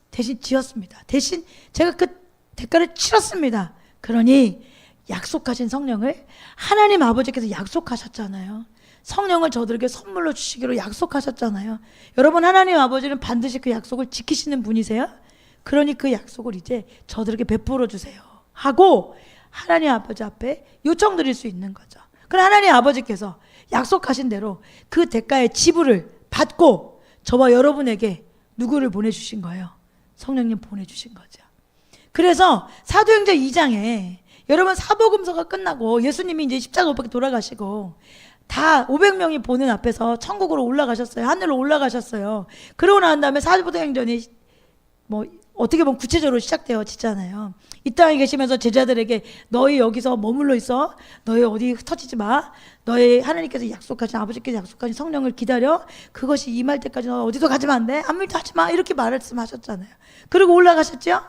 Speaker 1: 대신 지었습니다. 대신 제가 그 대가를 치렀습니다. 그러니 약속하신 성령을 하나님 아버지께서 약속하셨잖아요. 성령을 저들에게 선물로 주시기로 약속하셨잖아요. 여러분 하나님 아버지는 반드시 그 약속을 지키시는 분이세요. 그러니 그 약속을 이제 저들에게 베풀어 주세요 하고 하나님 아버지 앞에 요청드릴 수 있는 거죠. 그럼 하나님 아버지께서 약속하신 대로 그 대가의 지불을 받고 저와 여러분에게 누구를 보내주신 거예요? 성령님 보내주신 거죠. 그래서 사도행전 2장에 여러분 사복음서가 끝나고 예수님이 이제 십자가 못 박혀 돌아가시고 다 500명이 보는 앞에서 천국으로 올라가셨어요. 하늘로 올라가셨어요. 그러고 난 다음에 사도행전이 어떻게 보면 구체적으로 시작되어지잖아요. 이 땅에 계시면서 제자들에게 너희 여기서 머물러 있어. 너희 어디 흩어지지 마. 너희 하나님께서 약속하신 아버지께서 약속하신 성령을 기다려. 그것이 임할 때까지 너 어디도 가지면 안 돼. 아무 일도 하지 마. 이렇게 말씀하셨잖아요. 그리고 올라가셨죠.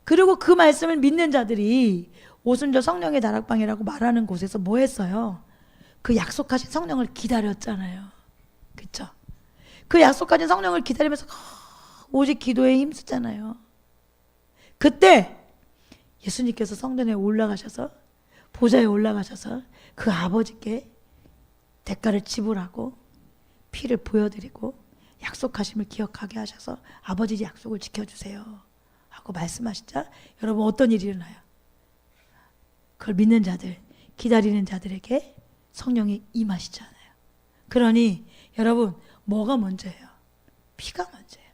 Speaker 1: 그리고 그 말씀을 믿는 자들이 오순절 성령의 다락방이라고 말하는 곳에서 뭐 했어요? 그 약속하신 성령을 기다렸잖아요. 그렇죠? 그 약속하신 성령을 기다리면서 오직 기도에 힘쓰잖아요. 그때 예수님께서 성전에 올라가셔서 보좌에 올라가셔서 그 아버지께 대가를 지불하고 피를 보여드리고 약속하심을 기억하게 하셔서 아버지 약속을 지켜주세요 하고 말씀하시자 여러분 어떤 일이 일어나요? 그걸 믿는 자들, 기다리는 자들에게 성령이 임하시잖아요. 그러니 여러분 뭐가 먼저예요? 피가 먼저예요.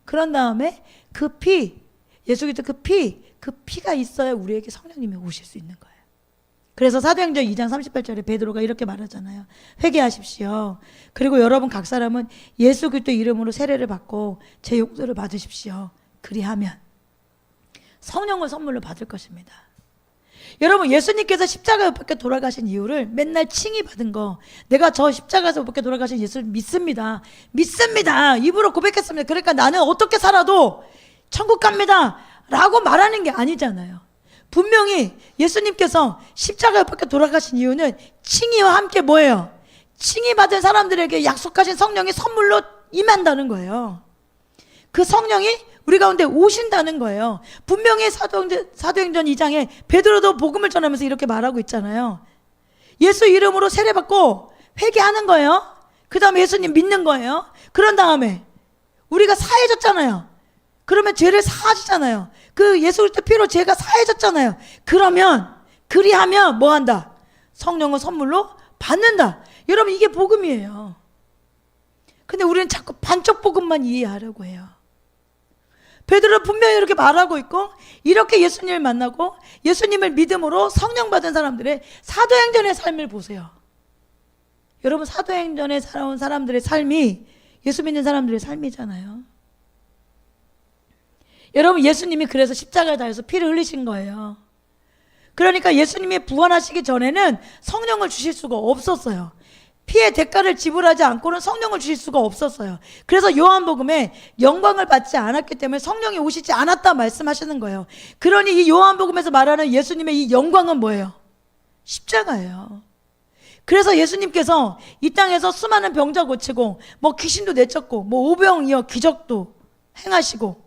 Speaker 1: 그런 다음에 그 피, 예수께서 그 피가 있어야 우리에게 성령님이 오실 수 있는 거예요. 그래서 사도행전 2장 38절에 베드로가 이렇게 말하잖아요. 회개하십시오. 그리고 여러분 각 사람은 예수 그리스도 이름으로 세례를 받고 제 용서를 받으십시오. 그리하면 성령을 선물로 받을 것입니다. 여러분 예수님께서 십자가 못 박혀 돌아가신 이유를 맨날 칭의 받은 거 내가 저 십자가에서 못 박혀 돌아가신 예수를 믿습니다. 입으로 고백했습니다. 그러니까 나는 어떻게 살아도 천국 갑니다 라고 말하는 게 아니잖아요. 분명히 예수님께서 십자가에 못 박혀 돌아가신 이유는 칭의와 함께 뭐예요? 칭의 받은 사람들에게 약속하신 성령이 선물로 임한다는 거예요. 그 성령이 우리 가운데 오신다는 거예요. 분명히 사도행전 2장에 베드로도 복음을 전하면서 이렇게 말하고 있잖아요. 예수 이름으로 세례받고 회개하는 거예요. 그 다음에 예수님 믿는 거예요. 그런 다음에 우리가 사해졌잖아요. 그러면 죄를 사하시잖아요. 그 예수 그리스도 피로 죄가 사해졌잖아요. 그리하면 뭐 한다? 성령을 선물로 받는다. 여러분 이게 복음이에요. 근데 우리는 자꾸 반쪽 복음만 이해하려고 해요. 베드로는 분명히 이렇게 말하고 있고 이렇게 예수님을 만나고 예수님을 믿음으로 성령 받은 사람들의 사도행전의 삶을 보세요. 여러분 사도행전에 살아온 사람들의 삶이 예수 믿는 사람들의 삶이잖아요. 여러분 예수님이 그래서 십자가에 달려서 피를 흘리신 거예요. 그러니까 예수님이 부활하시기 전에는 성령을 주실 수가 없었어요. 피의 대가를 지불하지 않고는 성령을 주실 수가 없었어요. 그래서 요한복음에 영광을 받지 않았기 때문에 성령이 오시지 않았다 말씀하시는 거예요. 그러니 이 요한복음에서 말하는 예수님의 이 영광은 뭐예요? 십자가예요. 그래서 예수님께서 이 땅에서 수많은 병자 고치고 뭐 귀신도 내쫓고 뭐 오병이어 기적도 행하시고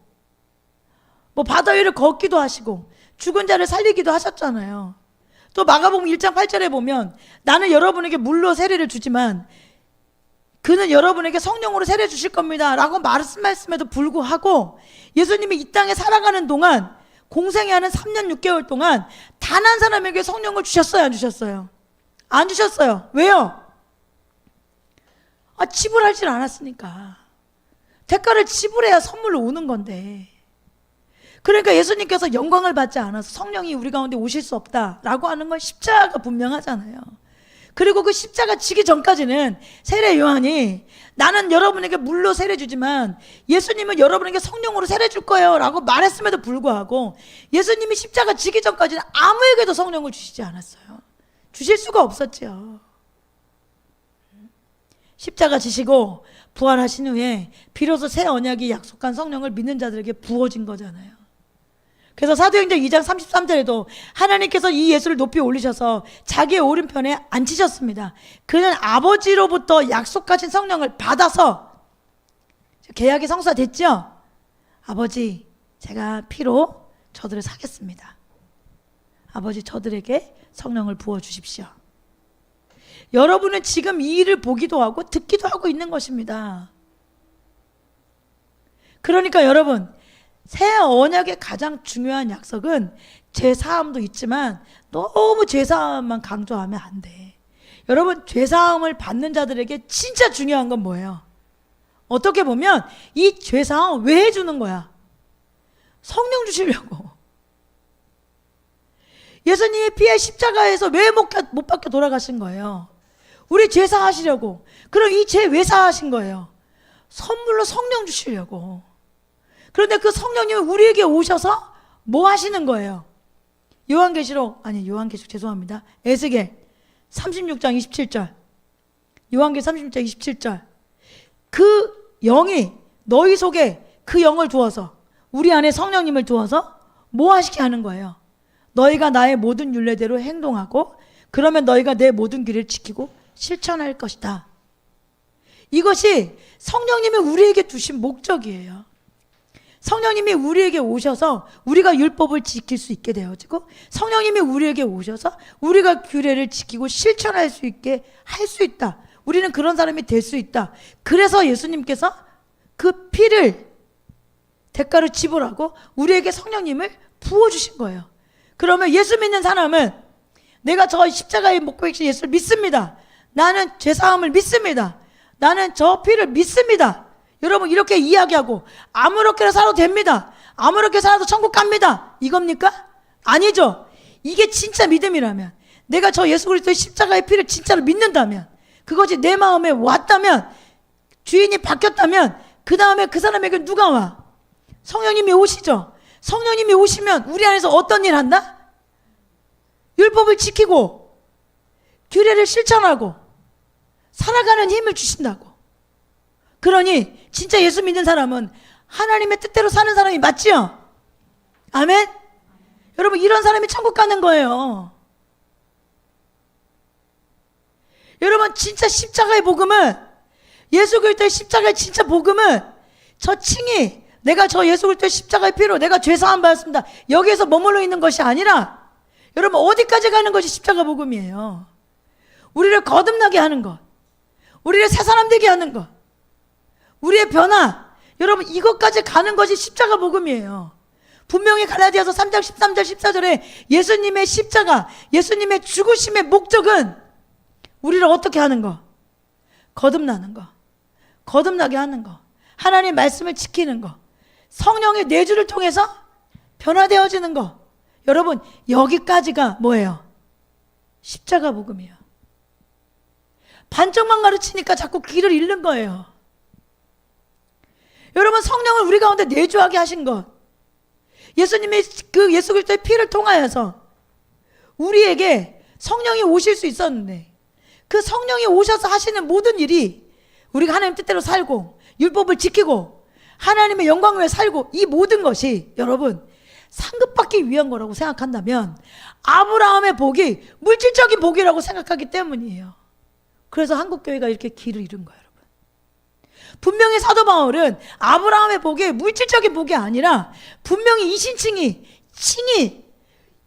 Speaker 1: 뭐 바다 위를 걷기도 하시고 죽은 자를 살리기도 하셨잖아요. 또 마가복음 1장 8절에 보면 나는 여러분에게 물로 세례를 주지만 그는 여러분에게 성령으로 세례 주실 겁니다 라고 말씀에도 불구하고 예수님이 이 땅에 살아가는 동안 공생애하는 3년 6개월 동안 단 한 사람에게 성령을 주셨어요? 안 주셨어요? 안 주셨어요. 왜요? 지불하지 않았으니까. 대가를 지불해야 선물로 오는 건데. 그러니까 예수님께서 영광을 받지 않아서 성령이 우리 가운데 오실 수 없다라고 하는 건 십자가가 분명하잖아요. 그리고 그 십자가 지기 전까지는 세례 요한이 나는 여러분에게 물로 세례 주지만 예수님은 여러분에게 성령으로 세례 줄 거예요 라고 말했음에도 불구하고 예수님이 십자가 지기 전까지는 아무에게도 성령을 주시지 않았어요. 주실 수가 없었죠. 십자가 지시고 부활하신 후에 비로소 새 언약이 약속한 성령을 믿는 자들에게 부어진 거잖아요. 그래서 사도행전 2장 33절에도 하나님께서 이 예수를 높이 올리셔서 자기의 오른편에 앉히셨습니다. 그는 아버지로부터 약속하신 성령을 받아서 계약이 성사됐죠? 아버지 제가 피로 저들을 사겠습니다. 아버지 저들에게 성령을 부어주십시오. 여러분은 지금 이 일을 보기도 하고 듣기도 하고 있는 것입니다. 그러니까 여러분 새 언약의 가장 중요한 약속은 죄사함도 있지만 너무 죄사함만 강조하면 안 돼. 여러분 죄사함을 받는 자들에게 진짜 중요한 건 뭐예요? 어떻게 보면 이 죄사함 왜 해주는 거야? 성령 주시려고. 예수님이 피의 십자가에서 왜 못 박혀 돌아가신 거예요? 우리 죄사하시려고. 그럼 이 죄 왜 사하신 거예요? 선물로 성령 주시려고. 그런데 그 성령님은 우리에게 오셔서 뭐 하시는 거예요? 요한계시록 죄송합니다. 에스겔 36장 27절. 요한계시록 36장 27절. 그 영이 너희 속에 그 영을 두어서, 우리 안에 성령님을 두어서 뭐 하시게 하는 거예요? 너희가 나의 모든 율례대로 행동하고 그러면 너희가 내 모든 길을 지키고 실천할 것이다. 이것이 성령님이 우리에게 두신 목적이에요. 성령님이 우리에게 오셔서 우리가 율법을 지킬 수 있게 되어지고, 성령님이 우리에게 오셔서 우리가 규례를 지키고 실천할 수 있게 할 수 있다. 우리는 그런 사람이 될 수 있다. 그래서 예수님께서 그 피를 대가로 지불하고 우리에게 성령님을 부어주신 거예요. 그러면 예수 믿는 사람은, 내가 저 십자가의 목베이신 예수를 믿습니다. 나는 죄사함을 믿습니다. 나는 저 피를 믿습니다. 여러분, 이렇게 이야기하고 아무렇게나 살아도 됩니다. 아무렇게 살아도 천국 갑니다. 이겁니까? 아니죠. 이게 진짜 믿음이라면, 내가 저 예수 그리스도의 십자가의 피를 진짜로 믿는다면, 그것이 내 마음에 왔다면, 주인이 바뀌었다면, 그 다음에 그 사람에게 누가 와? 성령님이 오시죠. 성령님이 오시면 우리 안에서 어떤 일 한다? 율법을 지키고 규례를 실천하고 살아가는 힘을 주신다고. 그러니 진짜 예수 믿는 사람은 하나님의 뜻대로 사는 사람이 맞지요? 아멘? 여러분, 이런 사람이 천국 가는 거예요. 여러분, 진짜 십자가의 복음은, 예수 그리스도의 십자가의 진짜 복음은, 저 칭이 내가 저 예수 그리스도의 십자가의 피로 내가 죄사함 받았습니다, 여기에서 머물러 있는 것이 아니라, 여러분, 어디까지 가는 것이 십자가 복음이에요. 우리를 거듭나게 하는 것, 우리를 새 사람 되게 하는 것, 우리의 변화, 여러분, 이것까지 가는 것이 십자가 복음이에요. 분명히 갈라디아서 3장 13절 14절에 예수님의 십자가, 예수님의 죽으심의 목적은 우리를 어떻게 하는 거? 거듭나는 거, 거듭나게 하는 거, 하나님의 말씀을 지키는 거, 성령의 내주를 통해서 변화되어지는 거. 여러분, 여기까지가 뭐예요? 십자가 복음이에요. 반쪽만 가르치니까 자꾸 길을 잃는 거예요. 여러분, 성령을 우리 가운데 내주하게 하신 것, 예수님의 그 예수 그리스도의 피를 통하여서 우리에게 성령이 오실 수 있었는데, 그 성령이 오셔서 하시는 모든 일이 우리가 하나님 뜻대로 살고 율법을 지키고 하나님의 영광을 위해 살고, 이 모든 것이 여러분 상급받기 위한 거라고 생각한다면 아브라함의 복이 물질적인 복이라고 생각하기 때문이에요. 그래서 한국교회가 이렇게 길을 잃은 거예요. 여러분, 분명히 사도 바울은 아브라함의 복이 물질적인 복이 아니라 분명히 이 칭이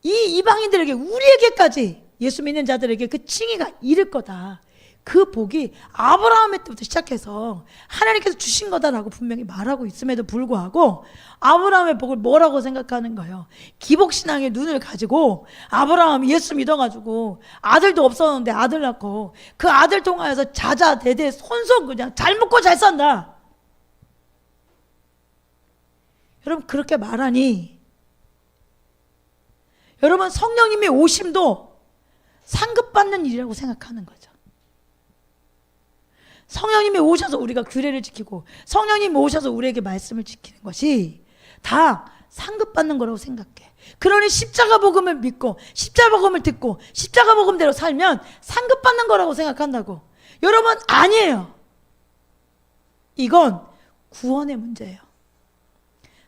Speaker 1: 이 이방인들에게, 우리에게까지, 예수 믿는 자들에게 그 칭의가 이를 거다. 그 복이 아브라함의 때부터 시작해서 하나님께서 주신 거다라고 분명히 말하고 있음에도 불구하고 아브라함의 복을 뭐라고 생각하는 거예요? 기복신앙의 눈을 가지고 아브라함이 예수 믿어가지고 아들도 없었는데 아들 낳고 그 아들 통하여서 자자대대 손손 그냥 잘 먹고 잘 산다. 여러분, 그렇게 말하니, 여러분, 성령님의 오심도 상급받는 일이라고 생각하는 거죠. 성령님이 오셔서 우리가 규례를 지키고 성령님이 오셔서 우리에게 말씀을 지키는 것이 다 상급받는 거라고 생각해. 그러니 십자가 복음을 믿고 십자가 복음을 듣고 십자가 복음대로 살면 상급받는 거라고 생각한다고. 여러분, 아니에요. 이건 구원의 문제예요.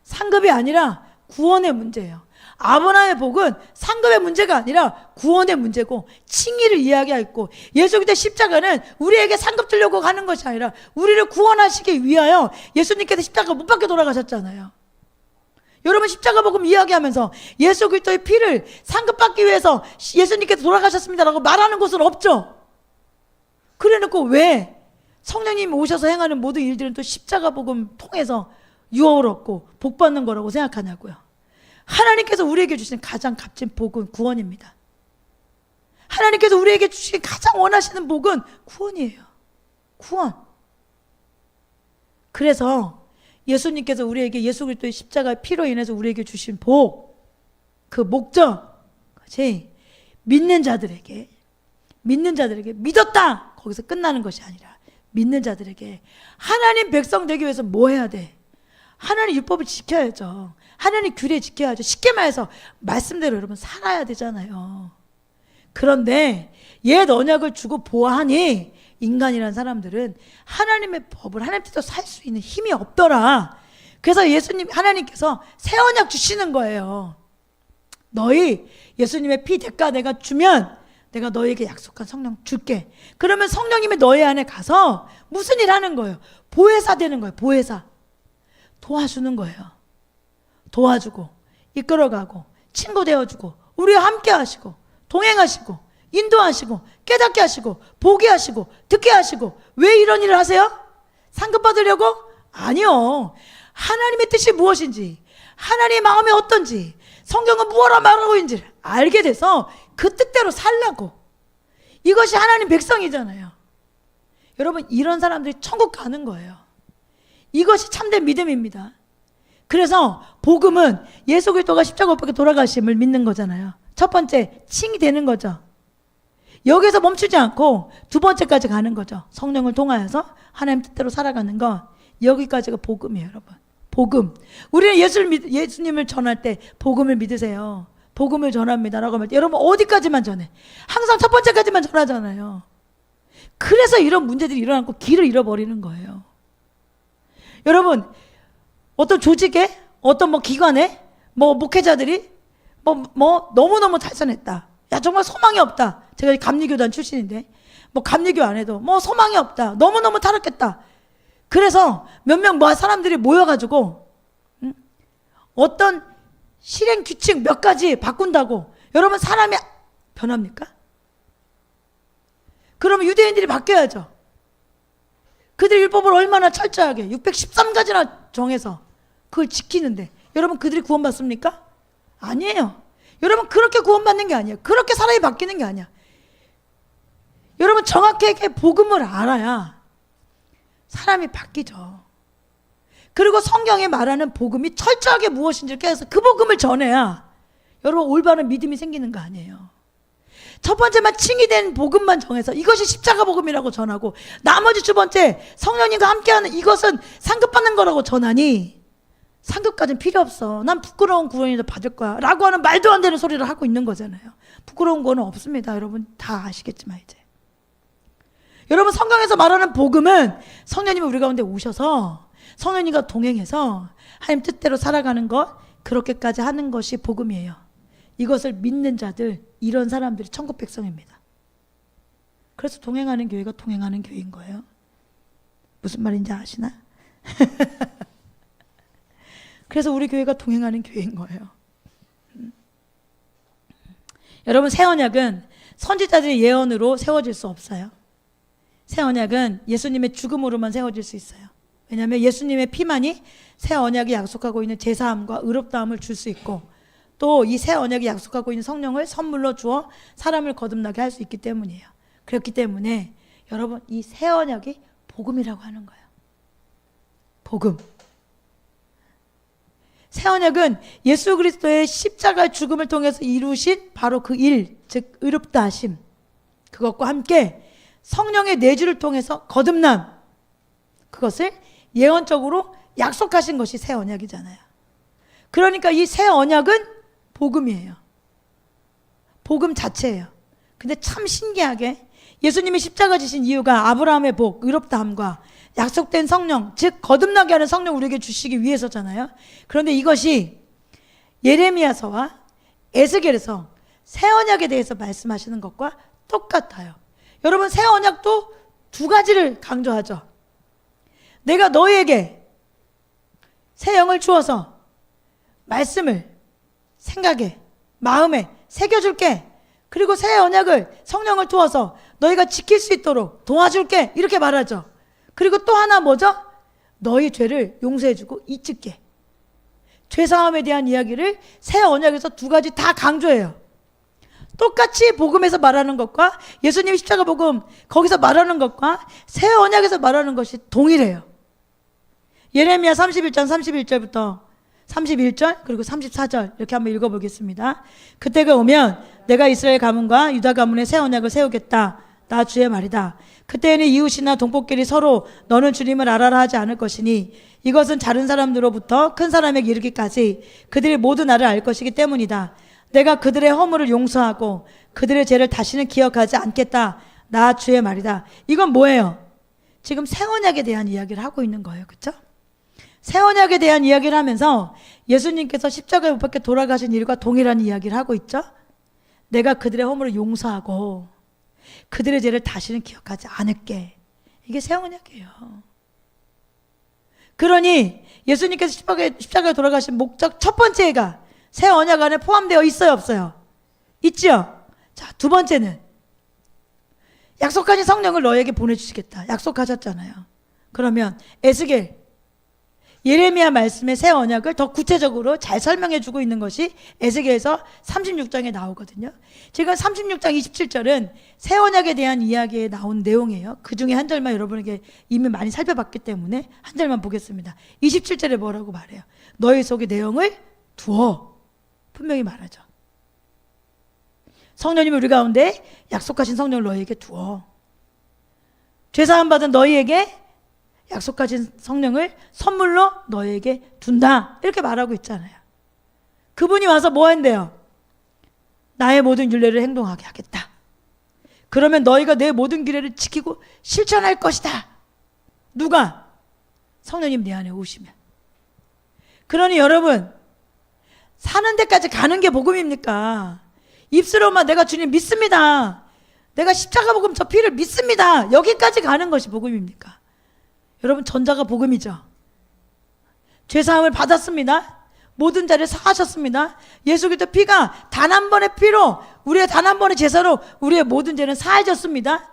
Speaker 1: 상급이 아니라 구원의 문제예요. 아브라함의 복은 상급의 문제가 아니라 구원의 문제고 칭의를 이야기하고, 예수 그리스도의 십자가는 우리에게 상급 주려고 가는 것이 아니라 우리를 구원하시기 위하여 예수님께서 십자가 못 박혀 돌아가셨잖아요. 여러분, 십자가 복음 이야기하면서 예수 그리스도의 피를 상급받기 위해서 예수님께서 돌아가셨습니다라고 말하는 곳은 없죠. 그래놓고 왜 성령님이 오셔서 행하는 모든 일들은 또 십자가 복음 통해서 유업을 얻고 복 받는 거라고 생각하냐고요. 하나님께서 우리에게 주신 가장 값진 복은 구원입니다. 하나님께서 우리에게 주신 가장 원하시는 복은 구원이에요. 구원. 그래서 예수님께서 우리에게 예수 그리스도의 십자가의 피로 인해서 우리에게 주신 복, 그 목적, 그것이 믿는 자들에게 믿었다, 거기서 끝나는 것이 아니라 믿는 자들에게 하나님 백성 되기 위해서 뭐 해야 돼? 하나님 율법을 지켜야죠. 하나님 규례 지켜야죠. 쉽게 말해서 말씀대로 여러분 살아야 되잖아요. 그런데 옛 언약을 주고 보아하니 인간이란 사람들은 하나님의 법을 하나님 뜻대로 살 수 있는 힘이 없더라. 그래서 하나님께서 새 언약 주시는 거예요. 너희 예수님의 피 대가 내가 주면 내가 너희에게 약속한 성령 줄게. 그러면 성령님이 너희 안에 가서 무슨 일 하는 거예요? 보혜사 되는 거예요. 보혜사. 도와주는 거예요. 도와주고 이끌어가고 친구 되어주고 우리와 함께 하시고 동행하시고 인도하시고 깨닫게 하시고 보게 하시고 듣게 하시고. 왜 이런 일을 하세요? 상급 받으려고? 아니요. 하나님의 뜻이 무엇인지, 하나님의 마음이 어떤지, 성경은 무엇라 말하고 있는지 알게 돼서 그 뜻대로 살라고. 이것이 하나님 백성이잖아요. 여러분, 이런 사람들이 천국 가는 거예요. 이것이 참된 믿음입니다. 그래서 복음은 예수 그리스도가 십자가 못 박혀 돌아가심을 믿는 거잖아요. 첫 번째, 칭이 되는 거죠. 여기서 멈추지 않고 두 번째까지 가는 거죠. 성령을 통하여서 하나님 뜻대로 살아가는 거. 여기까지가 복음이에요, 여러분. 복음. 우리는 예수님을 전할 때 복음을 믿으세요. 복음을 전합니다라고 하면 여러분 어디까지만 전해? 항상 첫 번째까지만 전하잖아요. 그래서 이런 문제들이 일어나고 길을 잃어버리는 거예요. 여러분, 어떤 조직에, 어떤 기관에, 목회자들이 너무너무 탈선했다. 야, 정말 소망이 없다. 제가 감리교단 출신인데, 감리교 안 해도 소망이 없다. 너무너무 타락했다. 그래서 몇 명 사람들이 모여가지고 어떤 실행 규칙 몇 가지 바꾼다고 여러분 사람이 변합니까? 그러면 유대인들이 바뀌어야죠. 그들이 율법을 얼마나 철저하게 613가지나 정해서 그걸 지키는데 여러분 그들이 구원받습니까? 아니에요. 여러분 그렇게 구원받는 게 아니에요. 그렇게 사람이 바뀌는 게 아니야. 여러분 정확하게 복음을 알아야 사람이 바뀌죠. 그리고 성경에 말하는 복음이 철저하게 무엇인지를 깨서 그 복음을 전해야 여러분 올바른 믿음이 생기는 거 아니에요. 첫 번째만 칭이 된 복음만 정해서 이것이 십자가 복음이라고 전하고 나머지 두 번째 성령님과 함께하는 이것은 상급받는 거라고 전하니 상급까지는 필요 없어. 난 부끄러운 구원이라도 받을 거야 라고 하는 말도 안 되는 소리를 하고 있는 거잖아요. 부끄러운 거는 없습니다. 여러분 다 아시겠지만 이제 여러분 성경에서 말하는 복음은 성령님이 우리 가운데 오셔서 성령님과 동행해서 하나님 뜻대로 살아가는 것, 그렇게까지 하는 것이 복음이에요. 이것을 믿는 자들, 이런 사람들이 천국 백성입니다. 그래서 동행하는 교회가 동행하는 교회인 거예요. 무슨 말인지 아시나? 그래서 우리 교회가 동행하는 교회인 거예요. 여러분 새 언약은 선지자들의 예언으로 세워질 수 없어요. 새 언약은 예수님의 죽음으로만 세워질 수 있어요. 왜냐하면 예수님의 피만이 새 언약이 약속하고 있는 제사함과 의롭다함을 줄 수 있고 또 이 새 언약이 약속하고 있는 성령을 선물로 주어 사람을 거듭나게 할 수 있기 때문이에요. 그렇기 때문에 여러분 이 새 언약이 복음이라고 하는 거예요. 복음. 새 언약은 예수 그리스도의 십자가의 죽음을 통해서 이루신 바로 그 일, 즉 의롭다 하심, 그것과 함께 성령의 내주를 통해서 거듭남, 그것을 예언적으로 약속하신 것이 새 언약이잖아요. 그러니까 이 새 언약은 복음이에요. 복음 자체예요. 근데 참 신기하게 예수님이 십자가 지신 이유가 아브라함의 복, 의롭다함과 약속된 성령, 즉 거듭나게 하는 성령 우리에게 주시기 위해서잖아요. 그런데 이것이 예레미야서와 에스겔에서 새 언약에 대해서 말씀하시는 것과 똑같아요. 여러분 새 언약도 두 가지를 강조하죠. 내가 너희에게 새 영을 주어서 말씀을 생각에, 마음에 새겨줄게. 그리고 새 언약을 성령을 두어서 너희가 지킬 수 있도록 도와줄게. 이렇게 말하죠. 그리고 또 하나 뭐죠? 너희 죄를 용서해주고 잊을게. 죄사함에 대한 이야기를 새 언약에서 두 가지 다 강조해요. 똑같이 복음에서 말하는 것과 예수님 십자가 복음 거기서 말하는 것과 새 언약에서 말하는 것이 동일해요. 예레미야 31장 31절부터 31절 그리고 34절 이렇게 한번 읽어보겠습니다. 그때가 오면 내가 이스라엘 가문과 유다 가문의 새 언약을 세우겠다. 나 주의 말이다. 그때에는 이웃이나 동포끼리 서로 너는 주님을 알아라 하지 않을 것이니 이것은 작은 사람들로부터 큰 사람에게 이르기까지 그들이 모두 나를 알 것이기 때문이다. 내가 그들의 허물을 용서하고 그들의 죄를 다시는 기억하지 않겠다. 나 주의 말이다. 이건 뭐예요? 지금 새 언약에 대한 이야기를 하고 있는 거예요. 그렇죠? 새 언약에 대한 이야기를 하면서 예수님께서 십자가에 못 박혀 돌아가신 일과 동일한 이야기를 하고 있죠. 내가 그들의 허물을 용서하고 그들의 죄를 다시는 기억하지 않을게. 이게 새 언약이에요. 그러니 예수님께서 십자가에 돌아가신 목적 첫 번째가 새 언약 안에 포함되어 있어요, 없어요? 있죠? 자, 두 번째는 약속하신 성령을 너에게 보내주시겠다. 약속하셨잖아요. 그러면 에스겔, 예레미야 말씀의 새 언약을 더 구체적으로 잘 설명해 주고 있는 것이 에스겔서 36장에 나오거든요. 지금 36장 27절은 새 언약에 대한 이야기에 나온 내용이에요. 그 중에 한 절만 여러분에게 이미 많이 살펴봤기 때문에 한 절만 보겠습니다. 27절에 뭐라고 말해요? 너희 속에 내용을 두어. 분명히 말하죠. 성령님이 우리 가운데 약속하신 성령을 너희에게 두어. 죄사함 받은 너희에게 약속하신 성령을 선물로 너에게 둔다. 이렇게 말하고 있잖아요. 그분이 와서 뭐 한대요? 나의 모든 율례를 행동하게 하겠다. 그러면 너희가 내 모든 규례를 지키고 실천할 것이다. 누가? 성령님 내 안에 오시면. 그러니 여러분, 사는 데까지 가는 게 복음입니까? 입술로만 내가 주님 믿습니다. 내가 십자가 복음 저 피를 믿습니다. 여기까지 가는 것이 복음입니까? 여러분, 전자가 복음이죠. 죄사함을 받았습니다. 모든 자를 사하셨습니다. 예수 그리스도 피가 단 한 번의 피로, 우리의 단 한 번의 제사로 우리의 모든 죄는 사해졌습니다.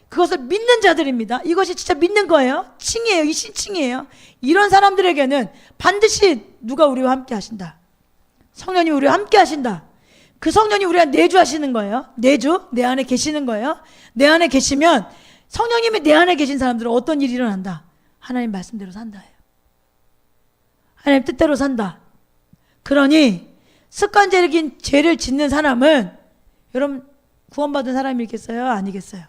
Speaker 1: 그것을 믿는 자들입니다. 이것이 진짜 믿는 거예요. 칭이에요. 이 신칭이에요. 이런 사람들에게는 반드시 누가 우리와 함께 하신다. 성령님이 우리와 함께 하신다. 그 성령이 우리와 내주하시는 거예요. 내주, 내 안에 계시는 거예요. 내 안에 계시면 성령님이 내 안에 계신 사람들은 어떤 일이 일어난다? 하나님 말씀대로 산다. 하나님 뜻대로 산다. 그러니 습관적인 죄를 짓는 사람은 여러분 구원받은 사람이겠어요? 아니겠어요?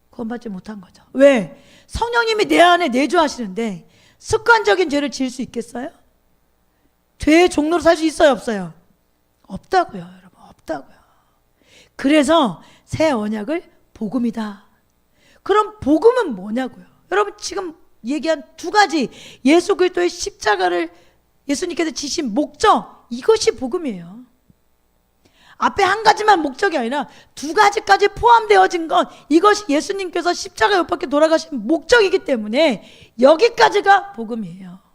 Speaker 1: 구원받지 못한 거죠. 왜? 성령님이 내 안에 내주하시는데 습관적인 죄를 지을 수 있겠어요? 죄의 종로로 살 수 있어요? 없어요? 없다고요. 여러분, 없다고요. 그래서 새 언약을 복음이다. 그럼 복음은 뭐냐고요? 여러분, 지금 얘기한 두 가지, 예수 그리스도의 십자가를 예수님께서 지신 목적, 이것이 복음이에요. 앞에 한 가지만 목적이 아니라 두 가지까지 포함되어진 것, 이것이 예수님께서 십자가에 못 박혀 돌아가신 목적이기 때문에 여기까지가 복음이에요.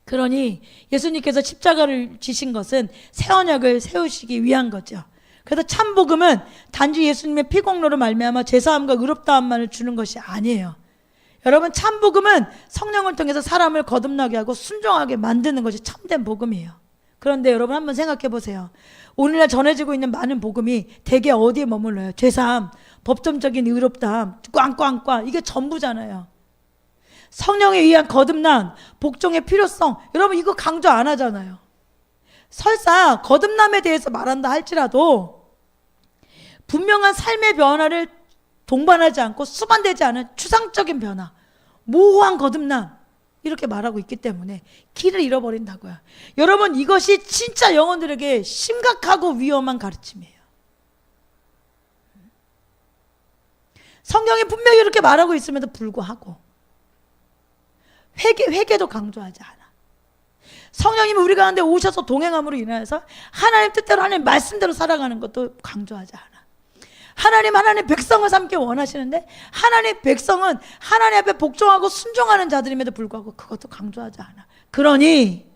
Speaker 1: 그러니 예수님께서 십자가를 지신 것은 새 언약을 세우시기 위한 거죠. 그래서 참 복음은 단지 예수님의 피공로로 말미암아 죄사함과 의롭다함만을 주는 것이 아니에요. 여러분, 참 복음은 성령을 통해서 사람을 거듭나게 하고 순종하게 만드는 것이 참된 복음이에요. 그런데 여러분 한번 생각해 보세요. 오늘날 전해지고 있는 많은 복음이 대개 어디에 머물러요? 죄사함, 법정적인 의롭다함, 꽝꽝꽝, 이게 전부잖아요. 성령에 의한 거듭남, 복종의 필요성, 여러분 이거 강조 안 하잖아요. 설사 거듭남에 대해서 말한다 할지라도 분명한 삶의 변화를 동반하지 않고 수반되지 않은 추상적인 변화, 모호한 거듭남, 이렇게 말하고 있기 때문에 길을 잃어버린다고요. 여러분, 이것이 진짜 영혼들에게 심각하고 위험한 가르침이에요. 성경이 분명히 이렇게 말하고 있음에도 불구하고 회개도 강조하지 않아. 성령님이 우리 가운데 오셔서 동행함으로 인하여서 하나님 뜻대로 하나님 말씀대로 살아가는 것도 강조하지 않아. 하나님 백성을 삼기 원하시는데 하나님 백성은 하나님 앞에 복종하고 순종하는 자들임에도 불구하고 그것도 강조하지 않아. 그러니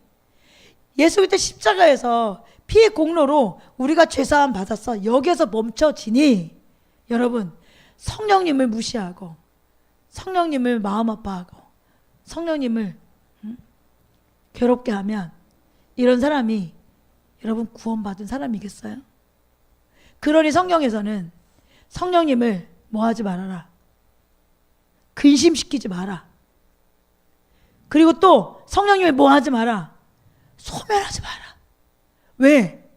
Speaker 1: 예수 그리스도 십자가에서 피의 공로로 우리가 죄사함 받았어. 여기에서 멈춰지니 여러분, 성령님을 무시하고 성령님을 마음 아파하고 성령님을 괴롭게 하면 이런 사람이 여러분 구원받은 사람이겠어요? 그러니 성경에서는 성령님을 뭐 하지 말아라. 근심시키지 마라. 그리고 또 성령님을 뭐 하지 마라. 소멸하지 마라. 왜?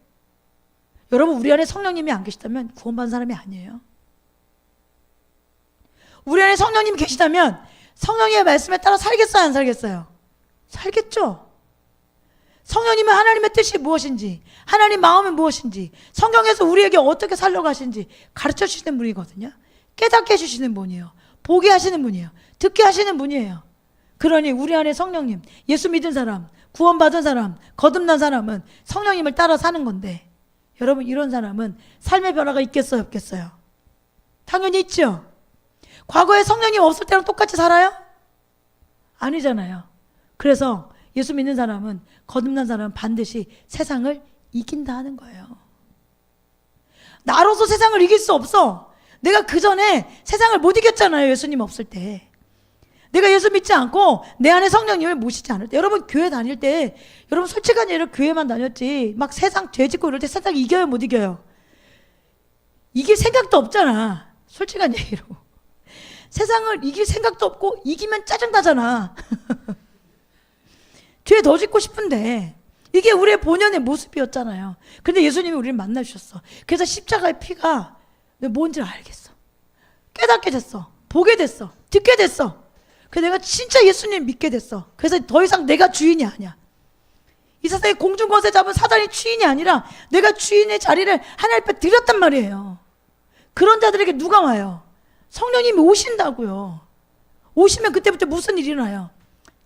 Speaker 1: 여러분, 우리 안에 성령님이 안 계시다면 구원받은 사람이 아니에요. 우리 안에 성령님이 계시다면 성령의 말씀에 따라 살겠어요, 안 살겠어요? 살겠죠. 성령님은 하나님의 뜻이 무엇인지, 하나님 마음은 무엇인지, 성경에서 우리에게 어떻게 살려고 하시는지 가르쳐 주시는 분이거든요. 깨닫게 해주시는 분이에요. 보게 하시는 분이에요. 듣게 하시는 분이에요. 그러니 우리 안에 성령님, 예수 믿은 사람, 구원받은 사람, 거듭난 사람은 성령님을 따라 사는 건데, 여러분, 이런 사람은 삶의 변화가 있겠어요, 없겠어요? 당연히 있죠. 과거에 성령님 없을 때랑 똑같이 살아요? 아니잖아요. 그래서 예수 믿는 사람은, 거듭난 사람은 반드시 세상을 이긴다 하는 거예요. 나로서 세상을 이길 수 없어. 내가 그 전에 세상을 못 이겼잖아요, 예수님 없을 때. 내가 예수 믿지 않고 내 안에 성령님을 모시지 않을 때. 여러분, 교회 다닐 때, 여러분 솔직한 얘기로 교회만 다녔지 막 세상 죄 짓고 이럴 때 세상 이겨요, 못 이겨요? 이길 생각도 없잖아, 솔직한 얘기로. 세상을 이길 생각도 없고 이기면 짜증나잖아. 죄 더 짓고 싶은데. 이게 우리의 본연의 모습이었잖아요. 근데 예수님이 우리를 만나주셨어. 그래서 십자가의 피가 뭔지 알겠어. 깨닫게 됐어. 보게 됐어. 듣게 됐어. 그래서 내가 진짜 예수님 믿게 됐어. 그래서 더 이상 내가 주인이 아니야. 이 세상에 공중권세 잡은 사단이 주인이 아니라 내가 주인의 자리를 하나님 앞에 드렸단 말이에요. 그런 자들에게 누가 와요? 성령님이 오신다고요. 오시면 그때부터 무슨 일이 일어나요?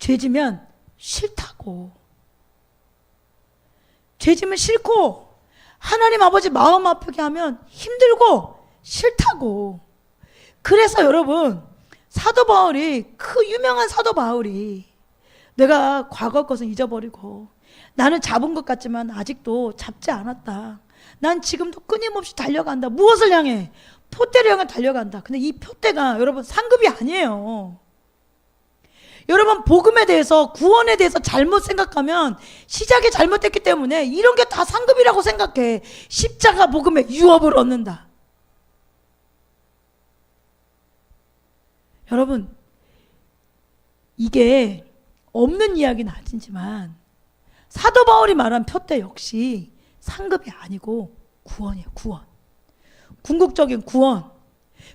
Speaker 1: 죄지면 싫다고. 죄지면 싫고, 하나님 아버지 마음 아프게 하면 힘들고 싫다고. 그래서 여러분, 사도 바울이, 그 유명한 사도 바울이, 내가 과거 것은 잊어버리고 나는 잡은 것 같지만 아직도 잡지 않았다. 난 지금도 끊임없이 달려간다. 무엇을 향해? 표대를 향해 달려간다. 근데 이 표대가 여러분 상급이 아니에요. 여러분, 복음에 대해서, 구원에 대해서 잘못 생각하면 시작이 잘못됐기 때문에 이런 게 다 상급이라고 생각해. 십자가 복음의 유업을 얻는다. 여러분, 이게 없는 이야기는 아니지만 사도 바울이 말한 표대 역시 상급이 아니고 구원이에요. 구원. 궁극적인 구원.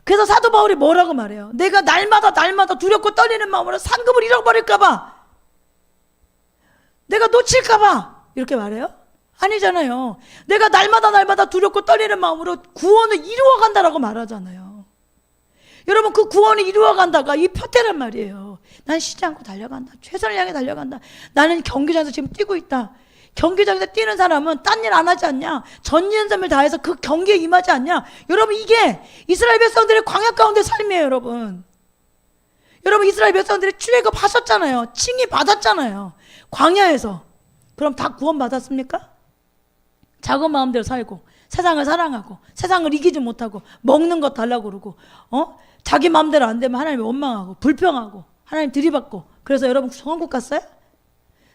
Speaker 1: 그래서 사도 바울이 뭐라고 말해요? 내가 날마다 두렵고 떨리는 마음으로 상급을 잃어버릴까봐, 내가 놓칠까봐 이렇게 말해요? 아니잖아요. 내가 날마다 두렵고 떨리는 마음으로 구원을 이루어간다라고 말하잖아요. 여러분, 그 구원을 이루어간다가 이 표대란 말이에요. 난 쉬지 않고 달려간다. 최선을 향해 달려간다. 나는 경기장에서 지금 뛰고 있다. 경기장에서 뛰는 사람은 딴 일 안 하지 않냐? 전념을 다해서 그 경기에 임하지 않냐? 여러분, 이게 이스라엘 백성들의 광야 가운데 삶이에요, 여러분. 여러분, 이스라엘 백성들이 출애굽 하셨잖아요. 칭의 받았잖아요. 광야에서. 그럼 다 구원 받았습니까? 작은 마음대로 살고, 세상을 사랑하고, 세상을 이기지 못하고, 먹는 것 달라고 그러고, 자기 마음대로 안 되면 하나님 원망하고, 불평하고, 하나님 들이받고. 그래서 여러분, 천국 갔어요?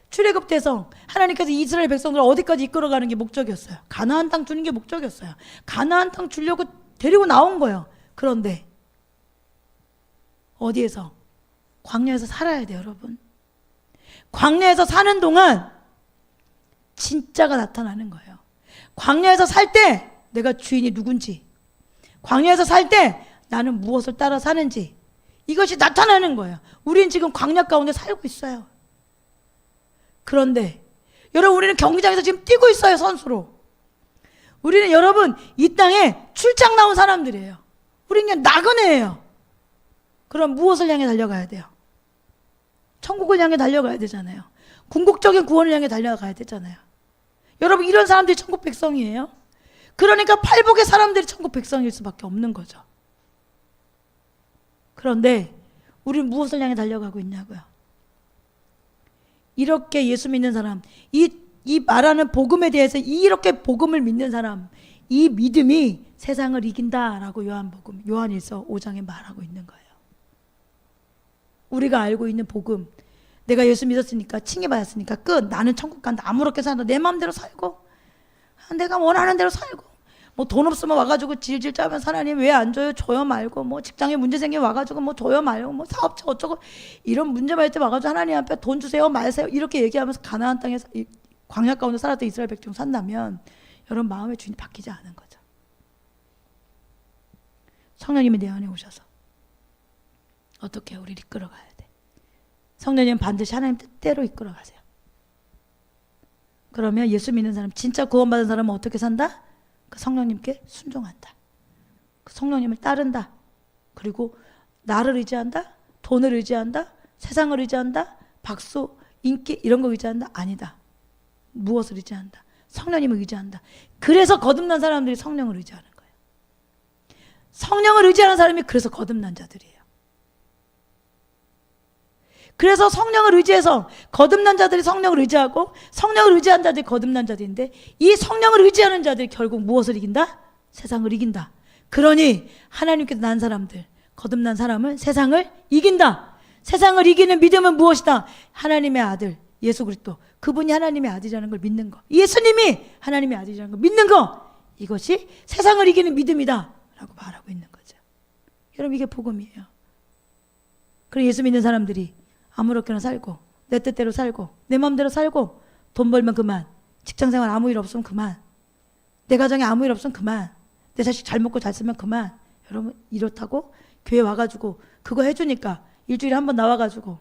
Speaker 1: 출애굽 대성, 하나님께서 이스라엘 백성들을 어디까지 이끌어가는 게 목적이었어요. 가나안 땅 주는 게 목적이었어요. 가나안 땅 주려고 데리고 나온 거예요. 그런데 어디에서? 광야에서 살아야 돼요, 여러분. 광야에서 사는 동안 진짜가 나타나는 거예요. 광야에서 살 때 내가 주인이 누군지, 광야에서 살 때 나는 무엇을 따라 사는지, 이것이 나타나는 거예요. 우린 지금 광야 가운데 살고 있어요. 그런데 여러분, 우리는 경기장에서 지금 뛰고 있어요, 선수로. 우리는 여러분, 이 땅에 출장 나온 사람들이에요. 우리는 그냥 나그네예요. 그럼 무엇을 향해 달려가야 돼요? 천국을 향해 달려가야 되잖아요. 궁극적인 구원을 향해 달려가야 되잖아요. 여러분, 이런 사람들이 천국 백성이에요. 그러니까 팔복의 사람들이 천국 백성일 수밖에 없는 거죠. 그런데 우리는 무엇을 향해 달려가고 있냐고요? 이렇게 예수 믿는 사람, 이 말하는 복음에 대해서 이렇게 복음을 믿는 사람, 이 믿음이 세상을 이긴다라고 요한일서 5장에 말하고 있는 거예요. 우리가 알고 있는 복음, 내가 예수 믿었으니까, 칭의받았으니까 끝. 나는 천국 간다. 아무렇게 산다. 내 마음대로 살고, 내가 원하는 대로 살고, 뭐 돈 없으면 와가지고 질질 짜면 하나님 왜 안 줘요? 줘요 말고, 뭐 직장에 문제 생기면 와가지고 뭐 줘요 말고, 뭐 사업자 어쩌고, 이런 문제 받을 때 와가지고 하나님 앞에 돈 주세요 마세요 이렇게 얘기하면서 가나안 땅에서 광야 가운데 살았던 이스라엘 백성 산다면, 여러분 마음의 주인이 바뀌지 않은 거죠. 성령님이 내 안에 오셔서 어떻게 우리를 이끌어가야 돼. 성령님은 반드시 하나님 뜻대로 이끌어가세요. 그러면 예수 믿는 사람, 진짜 구원받은 사람은 어떻게 산다? 그 성령님께 순종한다. 그 성령님을 따른다. 그리고 나를 의지한다? 돈을 의지한다? 세상을 의지한다? 박수, 인기 이런 거 의지한다? 아니다. 무엇을 의지한다? 성령님을 의지한다. 그래서 거듭난 사람들이 성령을 의지하는 거예요. 성령을 의지하는 사람이 그래서 거듭난 자들이에요. 그래서 성령을 의지해서 거듭난 자들이 성령을 의지하고 성령을 의지한 자들이 거듭난 자들인데, 이 성령을 의지하는 자들이 결국 무엇을 이긴다? 세상을 이긴다. 그러니 하나님께서 난 사람들, 거듭난 사람은 세상을 이긴다. 세상을 이기는 믿음은 무엇이다? 하나님의 아들 예수 그리스도, 그분이 하나님의 아들이라는 걸 믿는 거, 예수님이 하나님의 아들이라는 걸 믿는 거, 이것이 세상을 이기는 믿음이다 라고 말하고 있는 거죠. 여러분, 이게 복음이에요. 그래서 예수 믿는 사람들이 아무렇게나 살고, 내 뜻대로 살고, 내 마음대로 살고, 돈 벌면 그만, 직장생활 아무 일 없으면 그만, 내 가정에 아무 일 없으면 그만, 내 자식 잘 먹고 잘 쓰면 그만. 여러분, 이렇다고 교회 와가지고 그거 해주니까 일주일에 한 번 나와가지고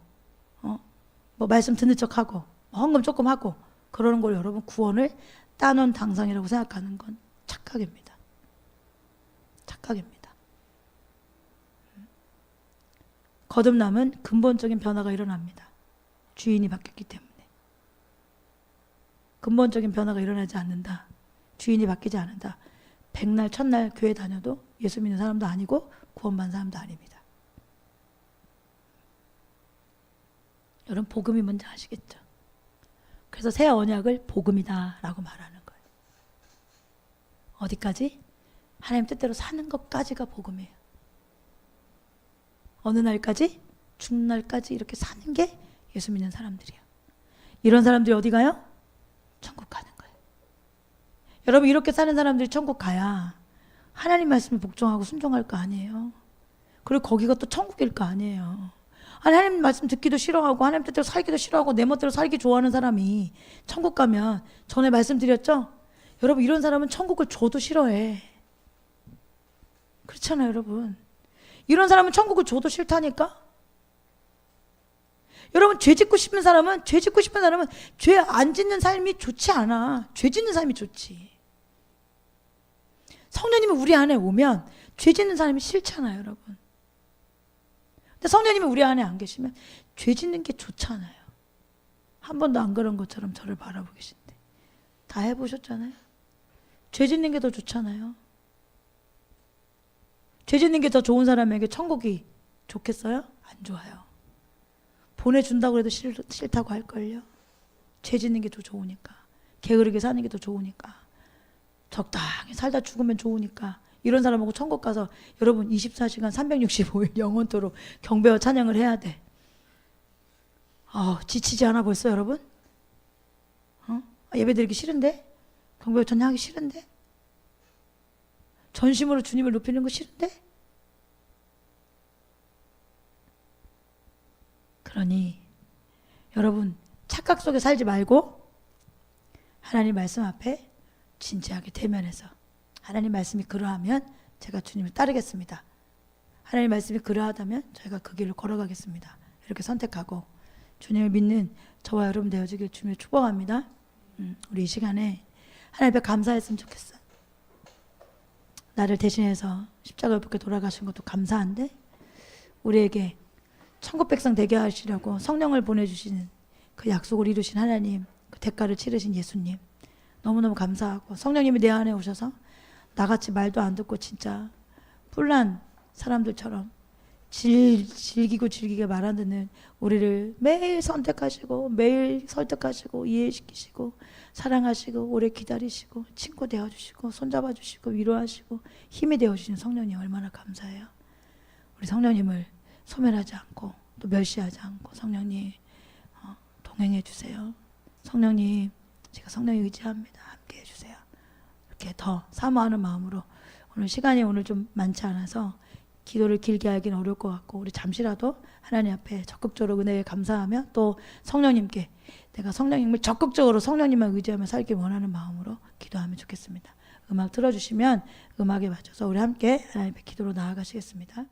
Speaker 1: 뭐 말씀 듣는 척하고 헌금 조금 하고 그러는 걸 여러분 구원을 따놓은 당상이라고 생각하는 건 착각입니다. 착각입니다. 거듭남은 근본적인 변화가 일어납니다. 주인이 바뀌었기 때문에. 근본적인 변화가 일어나지 않는다, 주인이 바뀌지 않는다, 백날 첫날 교회 다녀도 예수 믿는 사람도 아니고 구원받은 사람도 아닙니다. 여러분, 복음이 뭔지 아시겠죠? 그래서 새 언약을 복음이다 라고 말하는 거예요. 어디까지? 하나님 뜻대로 사는 것까지가 복음이에요. 어느 날까지? 죽는 날까지 이렇게 사는 게 예수 믿는 사람들이에요. 이런 사람들이 어디 가요? 천국 가는 거예요. 여러분, 이렇게 사는 사람들이 천국 가야 하나님 말씀에 복종하고 순종할 거 아니에요. 그리고 거기가 또 천국일 거 아니에요. 하나님 말씀 듣기도 싫어하고 하나님 뜻대로 살기도 싫어하고 내 멋대로 살기 좋아하는 사람이 천국 가면, 전에 말씀드렸죠? 여러분, 이런 사람은 천국을 줘도 싫어해. 그렇잖아요, 여러분. 이런 사람은 천국을 줘도 싫다니까? 여러분, 죄 짓고 싶은 사람은 죄 안 짓는 삶이 좋지 않아. 죄 짓는 삶이 좋지. 성령님이 우리 안에 오면 죄 짓는 사람이 싫잖아요, 여러분. 근데 성령님이 우리 안에 안 계시면 죄 짓는 게 좋잖아요. 한 번도 안 그런 것처럼 저를 바라보고 계신데 다 해보셨잖아요. 죄 짓는 게 더 좋잖아요. 죄 짓는 게 더 좋은 사람에게 천국이 좋겠어요? 안 좋아요. 보내준다고 해도 싫다고 할걸요. 죄 짓는 게 더 좋으니까, 게으르게 사는 게 더 좋으니까, 적당히 살다 죽으면 좋으니까. 이런 사람하고 천국 가서 여러분 24시간 365일 영원토록 경배와 찬양을 해야 돼. 지치지 않아 벌써 여러분? 예배 드리기 싫은데? 경배와 찬양하기 싫은데? 전심으로 주님을 높이는 거 싫은데? 그러니 여러분, 착각 속에 살지 말고 하나님 말씀 앞에 진지하게 대면해서, 하나님 말씀이 그러하면 제가 주님을 따르겠습니다, 하나님 말씀이 그러하다면 저희가 그 길을 걸어가겠습니다, 이렇게 선택하고 주님을 믿는 저와 여러분 되어지길 주님을 축복합니다. 우리 이 시간에 하나님 앞에 감사했으면 좋겠어요. 나를 대신해서 십자가를 붙게 돌아가신 것도 감사한데, 우리에게 천국 백성 되게 하시려고 성령을 보내주시는 그 약속을 이루신 하나님, 그 대가를 치르신 예수님, 너무너무 감사하고, 성령님이 내 안에 오셔서 나같이 말도 안 듣고 진짜 뿔난 사람들처럼 질기고 질기게 말 안 듣는 우리를 매일 선택하시고 매일 설득하시고 이해시키시고 사랑하시고 오래 기다리시고 친구 되어주시고 손잡아주시고 위로하시고 힘이 되어주시는 성령님, 얼마나 감사해요. 우리 성령님을 소멸하지 않고 또 멸시하지 않고 성령님 동행해 주세요. 성령님, 제가 성령에 의지합니다. 함께 해주세요. 이렇게 더 사모하는 마음으로, 오늘 시간이 오늘 좀 많지 않아서 기도를 길게 하기는 어려울 것 같고, 우리 잠시라도 하나님 앞에 적극적으로 은혜에 감사하며 또 성령님께 내가 성령님을 적극적으로 성령님만 의지하며 살기 원하는 마음으로 기도하면 좋겠습니다. 음악 틀어주시면 음악에 맞춰서 우리 함께 하나님 앞에 기도로 나아가시겠습니다.